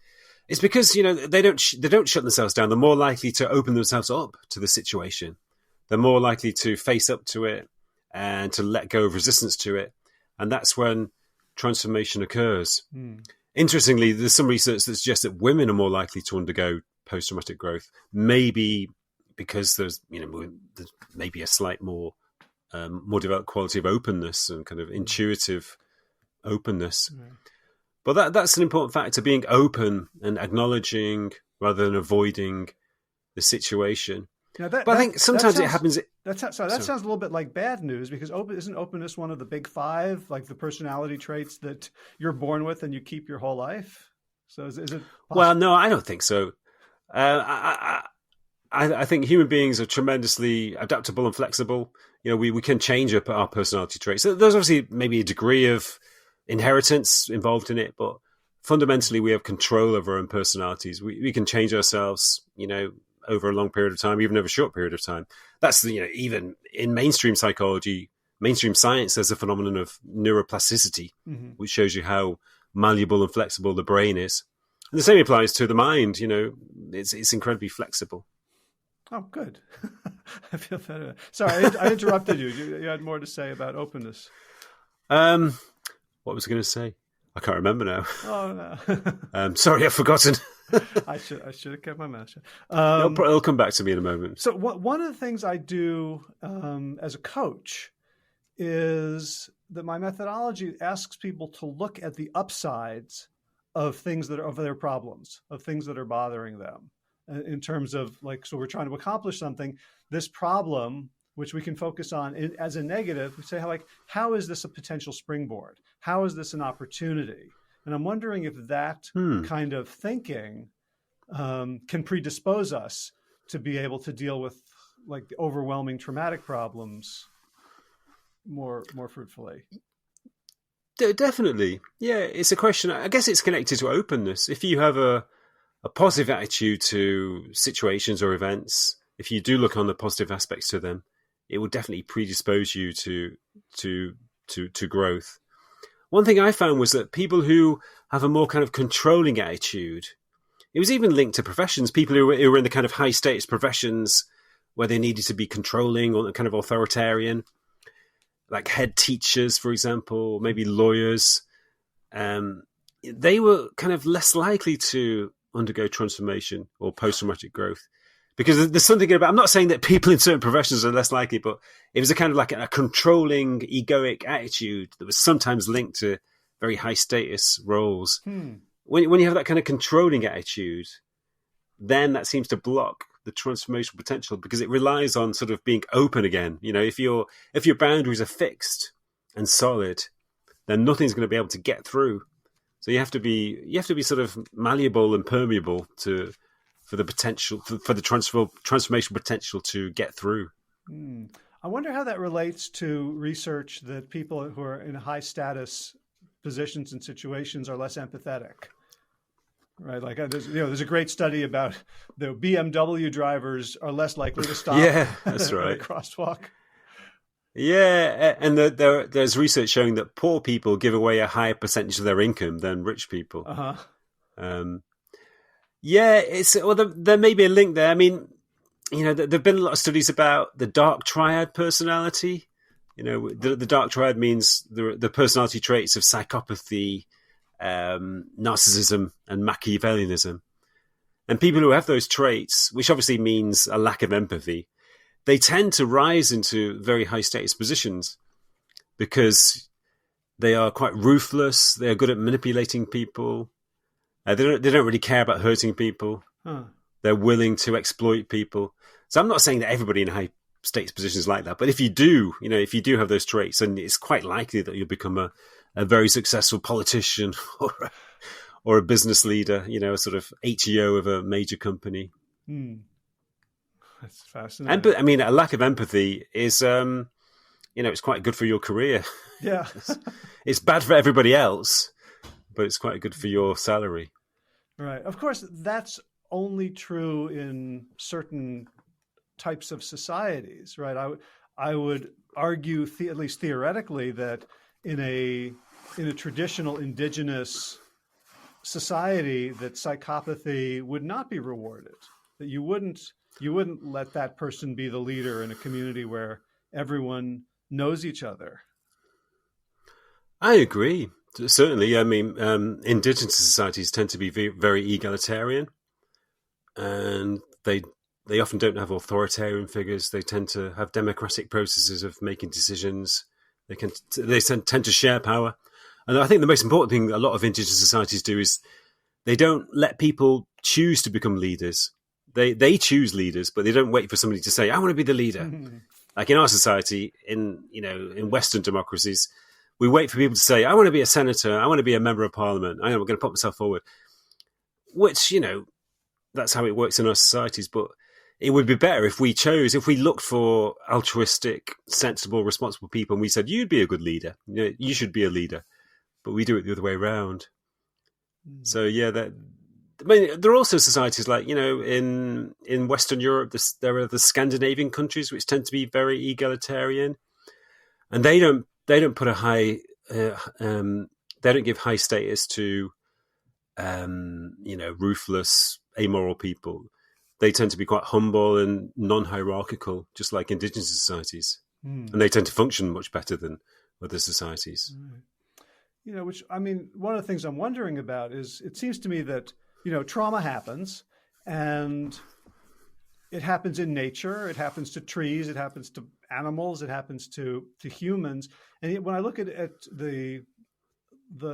It's because, you know, they don't shut themselves down. They're more likely to open themselves up to the situation. They're more likely to face up to it and to let go of resistance to it. And that's when transformation occurs. Interestingly, there's some research that suggests that women are more likely to undergo post-traumatic growth, maybe because there's maybe a slight more developed quality of openness and kind of intuitive openness. But that's an important factor, being open and acknowledging rather than avoiding the situation. But I think sometimes it happens. That sounds a little bit like bad news, because isn't openness one of the big five, like the personality traits that you're born with and you keep your whole life? So is it possible? Well, no, I don't think so. I think human beings are tremendously adaptable and flexible. You know, we can change our personality traits. So there's obviously maybe a degree of inheritance involved in it, but fundamentally we have control over our own personalities. We can change ourselves, you know, over a long period of time, even over a short period of time. That's, you know, even in mainstream psychology, mainstream science, there's a phenomenon of neuroplasticity, which shows you how malleable and flexible the brain is. And the same applies to the mind. You know, it's incredibly flexible. Oh, good. I feel better. Sorry, I interrupted you. You had more to say about openness. What was I going to say? I can't remember now. Oh, no. Sorry, I've forgotten. I should have kept my mouth shut. It'll come back to me in a moment. So one of the things I do as a coach is that my methodology asks people to look at the upsides of things that are of their problems, of things that are bothering them, in terms of, like, so we're trying to accomplish something. This problem, which we can focus on as a negative, we say, how is this a potential springboard? How is this an opportunity? And I'm wondering if that kind of thinking can predispose us to be able to deal with, like, the overwhelming traumatic problems more fruitfully. Definitely. Yeah, it's a question. I guess it's connected to openness. If you have a positive attitude to situations or events, if you do look on the positive aspects to them, it will definitely predispose you to growth. One thing I found was that people who have a more kind of controlling attitude, it was even linked to professions. People who were in the kind of high status professions where they needed to be controlling or kind of authoritarian, like head teachers, for example, maybe lawyers. They were kind of less likely to undergo transformation or post-traumatic growth. Because there's something about, I'm not saying that people in certain professions are less likely, but it was a kind of like a controlling, egoic attitude that was sometimes linked to very high status roles. When you have that kind of controlling attitude, then that seems to block the transformational potential because it relies on sort of being open again. You know, if your boundaries are fixed and solid, then nothing's going to be able to get through. So you have to be sort of malleable and permeable for the potential for the transformational potential to get through. I wonder how that relates to research that people who are in high status positions and situations are less empathetic, right? Like there's a great study about the BMW drivers are less likely to stop. Yeah, that's right. At a crosswalk. Yeah, and there's research showing that poor people give away a higher percentage of their income than rich people. Yeah, there may be a link there. I mean, you know, there've been a lot of studies about the dark triad personality. You know, the dark triad means the personality traits of psychopathy, narcissism, and Machiavellianism. And people who have those traits, which obviously means a lack of empathy, they tend to rise into very high status positions because they are quite ruthless. They are good at manipulating people. They don't really care about hurting people. They're willing to exploit people. So I'm not saying that everybody in high status positions is like that, but if you do have those traits, then it's quite likely that you'll become a very successful politician or a business leader. You know, a sort of HEO of a major company. That's fascinating. And I mean, a lack of empathy is, it's quite good for your career. Yeah, it's bad for everybody else, but it's quite good for your salary. Right. Of course, that's only true in certain types of societies, right? I would argue, at least theoretically, that in a traditional indigenous society, that psychopathy would not be rewarded. That you wouldn't let that person be the leader in a community where everyone knows each other. I agree. Certainly. I mean, indigenous societies tend to be very egalitarian, and they often don't have authoritarian figures. They tend to have democratic processes of making decisions. They tend to share power. And I think the most important thing a lot of indigenous societies do is they don't let people choose to become leaders. They choose leaders, but they don't wait for somebody to say, "I want to be the leader." Like in our society, in Western democracies, we wait for people to say, "I want to be a senator. I want to be a member of parliament. I'm going to put myself forward." Which, that's how it works in our societies. But it would be better if we looked for altruistic, sensible, responsible people, and we said, "You'd be a good leader. You should be a leader." But we do it the other way around. So yeah, there are also societies like, in Western Europe, there are the Scandinavian countries which tend to be very egalitarian, and they don't put a high, they don't give high status to, ruthless, amoral people. They tend to be quite humble and non-hierarchical, just like indigenous societies, and they tend to function much better than other societies. Which, I mean, one of the things I'm wondering about is, it seems to me that trauma happens, and it happens in nature. It happens to trees. It happens to animals. It happens to humans. And yet when I look at the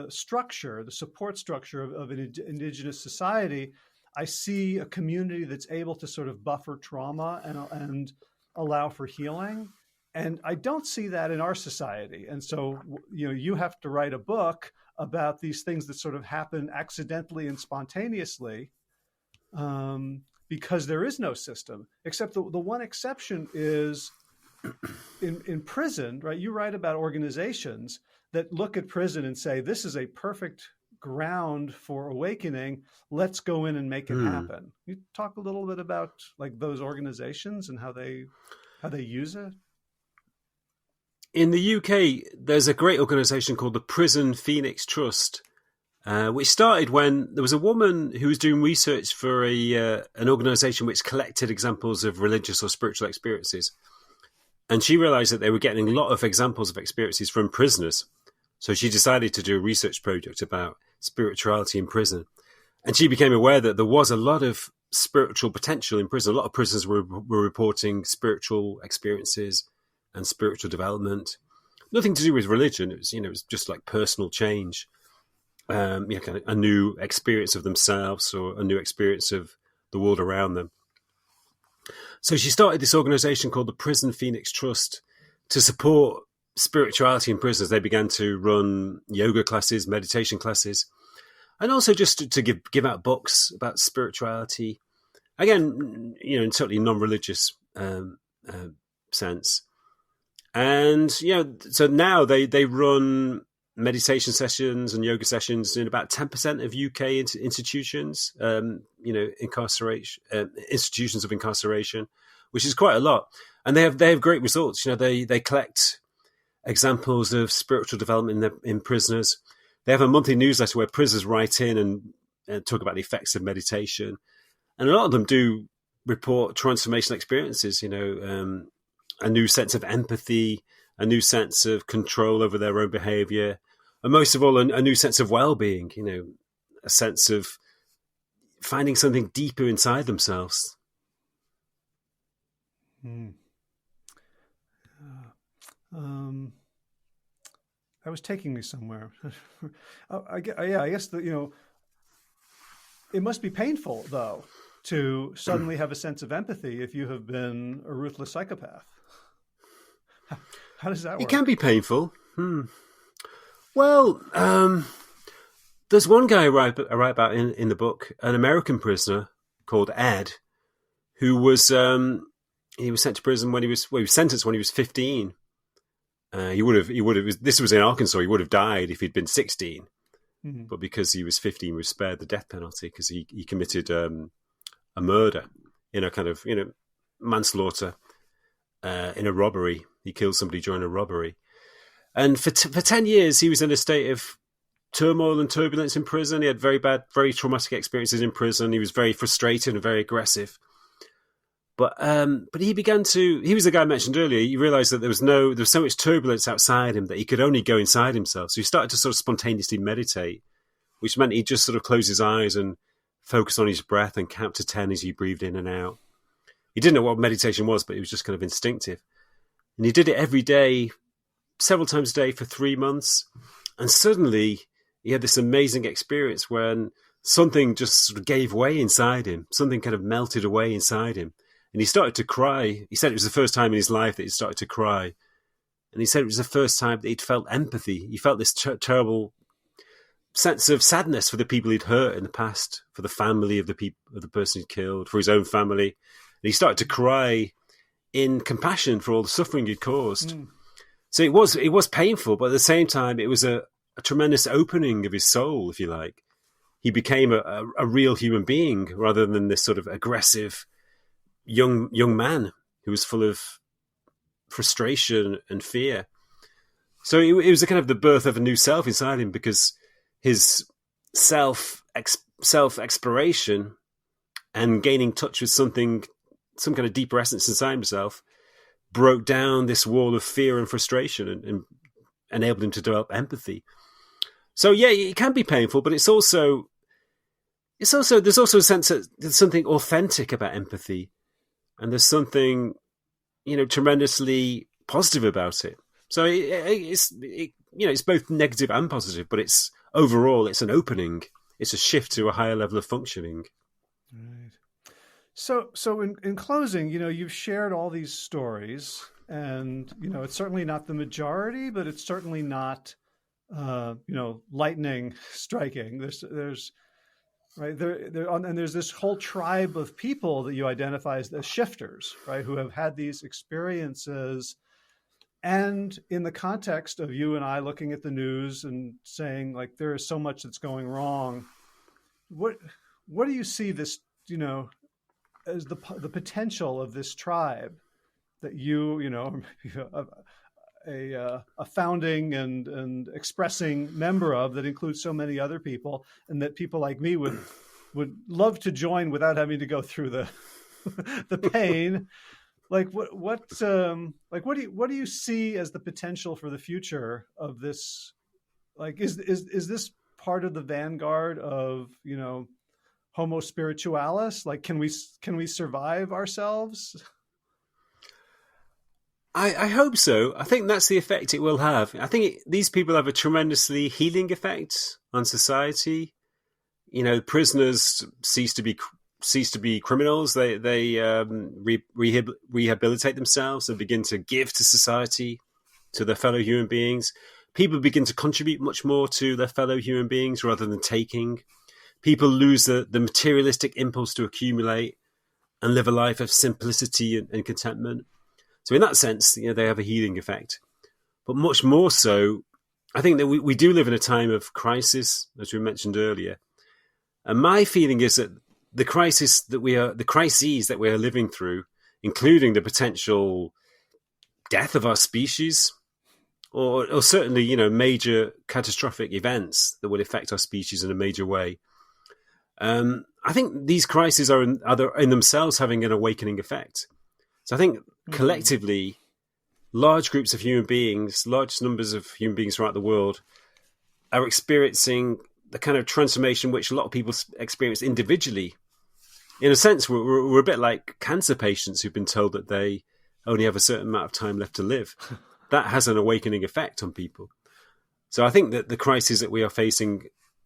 structure, the support structure of an indigenous society, I see a community that's able to sort of buffer trauma and allow for healing. And I don't see that in our society. And so, you have to write a book about these things that sort of happen accidentally and spontaneously, because there is no system, except the one exception is in prison, right? You write about organizations that look at prison and say, this is a perfect ground for awakening. Let's go in and make it happen. You talk a little bit about like those organizations and how they use it? In the UK, there's a great organisation called the Prison Phoenix Trust, which started when there was a woman who was doing research for an organisation which collected examples of religious or spiritual experiences. And she realised that they were getting a lot of examples of experiences from prisoners. So she decided to do a research project about spirituality in prison. And she became aware that there was a lot of spiritual potential in prison. A lot of prisoners were reporting spiritual experiences and spiritual development. Nothing to do with religion. It was just like personal change. Kind of a new experience of themselves or a new experience of the world around them. So she started this organization called the Prison Phoenix Trust to support spirituality in prisons. They began to run yoga classes, meditation classes, and also just to give out books about spirituality. Again, in totally non-religious sense. And, so now they run meditation sessions and yoga sessions in about 10% of UK institutions, incarceration, institutions of incarceration, which is quite a lot. And they have great results. They collect examples of spiritual development in prisoners. They have a monthly newsletter where prisoners write in and talk about the effects of meditation. And a lot of them do report transformational experiences, a new sense of empathy, a new sense of control over their own behavior, and most of all, a new sense of well-being, a sense of finding something deeper inside themselves. That was taking me somewhere. I guess that, it must be painful, though, to suddenly have a sense of empathy if you have been a ruthless psychopath. How does that work? It can be painful. Well, there's one guy I write about in the book, an American prisoner called Ed, who was he was sent to prison he was sentenced when he was 15. He would have. This was in Arkansas. He would have died if he'd been 16, but because he was 15, he was spared the death penalty because he committed a murder in a kind of manslaughter in a robbery. He killed somebody during a robbery. And for 10 years, he was in a state of turmoil and turbulence in prison. He had very bad, very traumatic experiences in prison. He was very frustrated and very aggressive. But he was the guy I mentioned earlier. He realized that there was so much turbulence outside him that he could only go inside himself. So he started to sort of spontaneously meditate, which meant he'd just sort of close his eyes and focus on his breath and count to 10 as he breathed in and out. He didn't know what meditation was, but it was just kind of instinctive. And he did it every day, several times a day for 3 months. And suddenly he had this amazing experience when something just sort of gave way inside him. Something kind of melted away inside him. And he started to cry. He said it was the first time in his life that he started to cry. And he said it was the first time that he'd felt empathy. He felt this terrible sense of sadness for the people he'd hurt in the past, for the family of the person he'd killed, for his own family. And he started to cry in compassion for all the suffering he'd caused. So it was painful, but at the same time, it was a tremendous opening of his soul, if you like. He became a real human being rather than this sort of aggressive young man who was full of frustration and fear. So it was a kind of the birth of a new self inside him, because his self exploration and gaining touch with some kind of deeper essence inside himself broke down this wall of fear and frustration and enabled him to develop empathy. So yeah, it can be painful, but there's also a sense that there's something authentic about empathy, and there's something tremendously positive about it. So it's both negative and positive, but it's overall it's an opening. It's a shift to a higher level of functioning. Right. So in closing, you've shared all these stories, and it's certainly not the majority, but it's certainly not lightning striking. There's right there, and there's this whole tribe of people that you identify as the shifters, right, who have had these experiences. And in the context of you and I looking at the news and saying, like, there is so much that's going wrong, what do you see this, as the potential of this tribe that a founding and expressing member of that includes so many other people, and that people like me would love to join without having to go through the the pain. Like what do you see as the potential for the future of this? Like is this part of the vanguard of, Homo spiritualis? Like can we survive ourselves? I hope so. I think that's the effect it will have. I think these people have a tremendously healing effect on society. Prisoners cease to be criminals. They rehabilitate themselves and begin to give to society, to their fellow human beings. People begin to contribute much more to their fellow human beings rather than taking. People lose the materialistic impulse to accumulate and live a life of simplicity and contentment. So in that sense, they have a healing effect. But much more so, I think that we do live in a time of crisis, as we mentioned earlier. And my feeling is that the crises that we are living through, including the potential death of our species, or certainly, major catastrophic events that would affect our species in a major way. I think these crises are in themselves having an awakening effect. So I think collectively, large groups of human beings, large numbers of human beings throughout the world are experiencing the kind of transformation which a lot of people experience individually. In a sense, we're a bit like cancer patients who've been told that they only have a certain amount of time left to live. That has an awakening effect on people. So I think that the crises that we are facing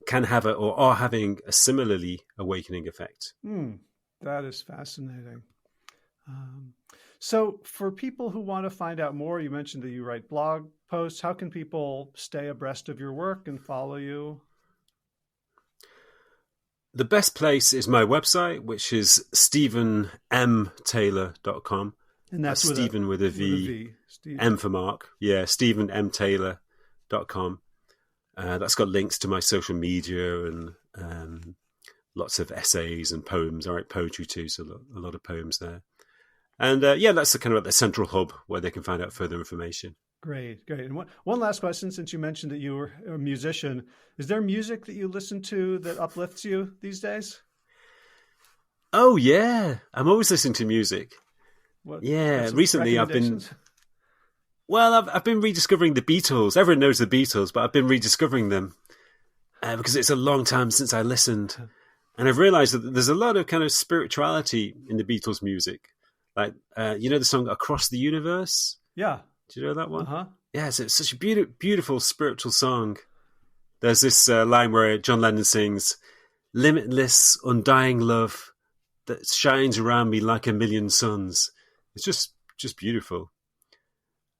can have or are having a similarly awakening effect. That is fascinating. So for people who want to find out more, you mentioned that you write blog posts. How can people stay abreast of your work and follow you? The best place is my website, which is stephenmtaylor.com. And that's Stephen with a V, M for Mark. Yeah, stephenmtaylor.com. That's got links to my social media and lots of essays and poems. I write poetry too, so a lot of poems there. And that's the kind of the central hub where they can find out further information. Great. And one last question, since you mentioned that you were a musician, is there music that you listen to that uplifts you these days? Oh yeah, I'm always listening to music. Recently I've been rediscovering the Beatles. Everyone knows the Beatles, but I've been rediscovering them because it's a long time since I listened, and I've realised that there's a lot of kind of spirituality in the Beatles music. Like, the song Across the Universe? Yeah. Do you know that one? Uh-huh. Yeah, it's such a beautiful spiritual song. There's this line where John Lennon sings, "Limitless, undying love that shines around me like a million suns." It's just beautiful.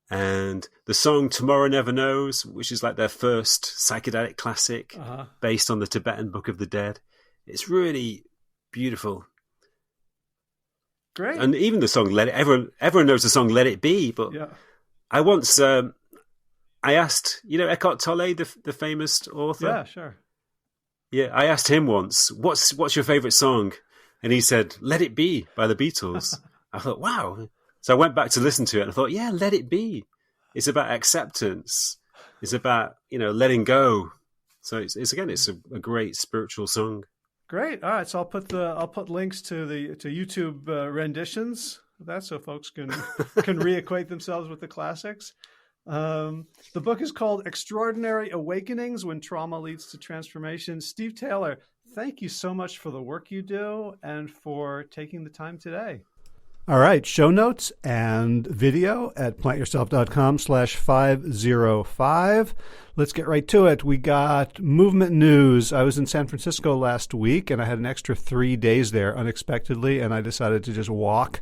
And the song Tomorrow Never Knows, which is like their first psychedelic classic based on the Tibetan Book of the Dead. It's really beautiful. Great. And even the song everyone knows the song Let It Be, but yeah. I once I asked, Eckhart Tolle, the famous author. Yeah, sure. Yeah, I asked him once, what's your favorite song? And he said, Let It Be by the Beatles. I thought, wow. So I went back to listen to it and I thought, yeah, Let It Be. It's about acceptance. It's about, letting go. So it's a great spiritual song. Great. All right. So I'll put links to YouTube renditions of that so folks can reacquaint themselves with the classics. The book is called Extraordinary Awakenings: When Trauma Leads to Transformation. Steve Taylor, thank you so much for the work you do and for taking the time today. All right. Show notes and video at plantyourself.com/505. Let's get right to it. We got movement news. I was in San Francisco last week, and I had an extra 3 days there unexpectedly, and I decided to just walk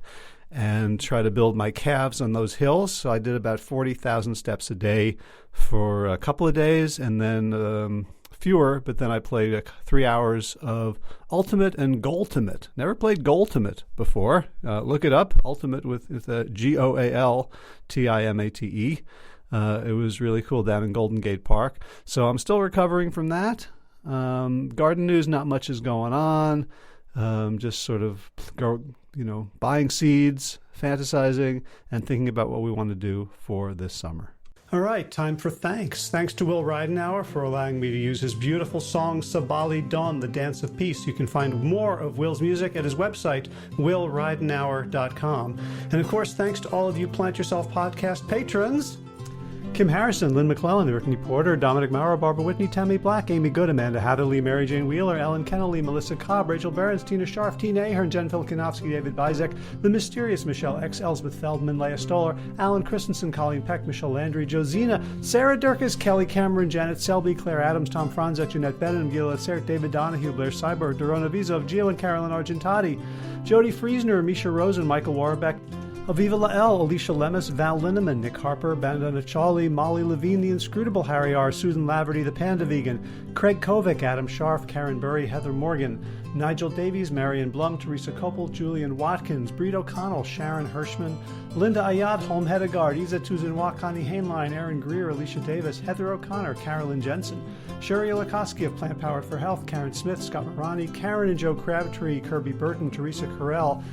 and try to build my calves on those hills. So I did about 40,000 steps a day for a couple of days, and then fewer, but then I played 3 hours of Ultimate and Goaltimate. Never played Goaltimate before. Look it up, Ultimate with Goaltimate. It was really cool down in Golden Gate Park. So I'm still recovering from that. Garden news, not much is going on. Just sort of, buying seeds, fantasizing, and thinking about what we want to do for this summer. All right, time for thanks. Thanks to Will Ridenauer for allowing me to use his beautiful song Sabali Dawn, the Dance of Peace. You can find more of Will's music at his website, willridenauer.com. And of course, thanks to all of you Plant Yourself podcast patrons. Kim Harrison, Lynn McClellan, Brittany Porter, Dominic Maurer, Barbara Whitney, Tammy Black, Amy Good, Amanda Hatherley, Mary Jane Wheeler, Ellen Kennelly, Melissa Cobb, Rachel Behrens, Tina Scharf, Tina Ahern, Jen Filkinovsky, David Bizek, The Mysterious Michelle X, Elsbeth Feldman, Leah Stoller, Alan Christensen, Colleen Peck, Michelle Landry, Josina, Sarah Durkis, Kelly Cameron, Janet Selby, Claire Adams, Tom Franzek, Jeanette Benham, Gila Cert, David Donahue, Blair Cyborg, Dorona Vizov, Gio and Carolyn Argentati, Jody Friesner, Misha Rosen, Michael Warbeck, Aviva Lael, Alicia Lemus, Val Linneman, Nick Harper, Bandana Charlie, Molly Levine, The Inscrutable Harry R., Susan Laverty, The Panda Vegan, Craig Kovic, Adam Scharf, Karen Burry, Heather Morgan, Nigel Davies, Marion Blum, Teresa Copel, Julian Watkins, Breed O'Connell, Sharon Hirschman, Linda Ayad, Holm Hedegaard, Isa Tuzinwa, Connie Hainline, Aaron Greer, Alicia Davis, Heather O'Connor, Carolyn Jensen, Sherry Olakoski of Plant Powered for Health, Karen Smith, Scott Marani, Karen and Joe Crabtree, Kirby Burton, Teresa Carell,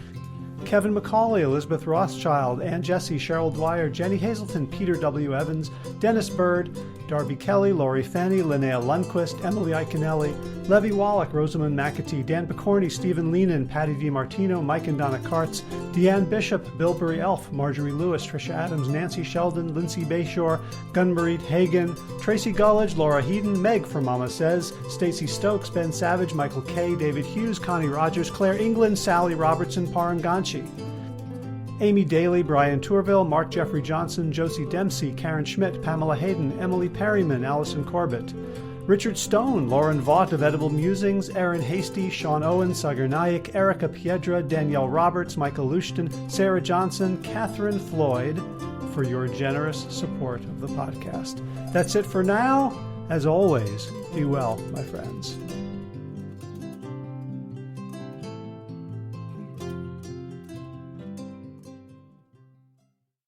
Kevin McCauley, Elizabeth Rothschild, Ann Jesse, Cheryl Dwyer, Jenny Hazelton, Peter W. Evans, Dennis Bird, Darby Kelly, Lori Fanny, Linnea Lundquist, Emily Iconelli, Levy Wallach, Rosamund McAtee, Dan Picorni, Stephen Leenan, Patty DiMartino, Mike and Donna Kartz, Deanne Bishop, Bilberry Elf, Marjorie Lewis, Tricia Adams, Nancy Sheldon, Lindsay Bayshore, Gunmarie Hagan, Tracy Gullidge, Laura Heaton, Meg from Mama Says, Stacey Stokes, Ben Savage, Michael Kay, David Hughes, Connie Rogers, Claire England, Sally Robertson, Paranganchi, Amy Daly, Brian Tourville, Mark Jeffrey Johnson, Josie Dempsey, Karen Schmidt, Pamela Hayden, Emily Perryman, Allison Corbett, Richard Stone, Lauren Vaught of Edible Musings, Aaron Hasty, Sean Owen, Sagar Naik, Erica Piedra, Danielle Roberts, Michael Lushton, Sarah Johnson, Catherine Floyd, for your generous support of the podcast. That's it for now. As always, be well, my friends.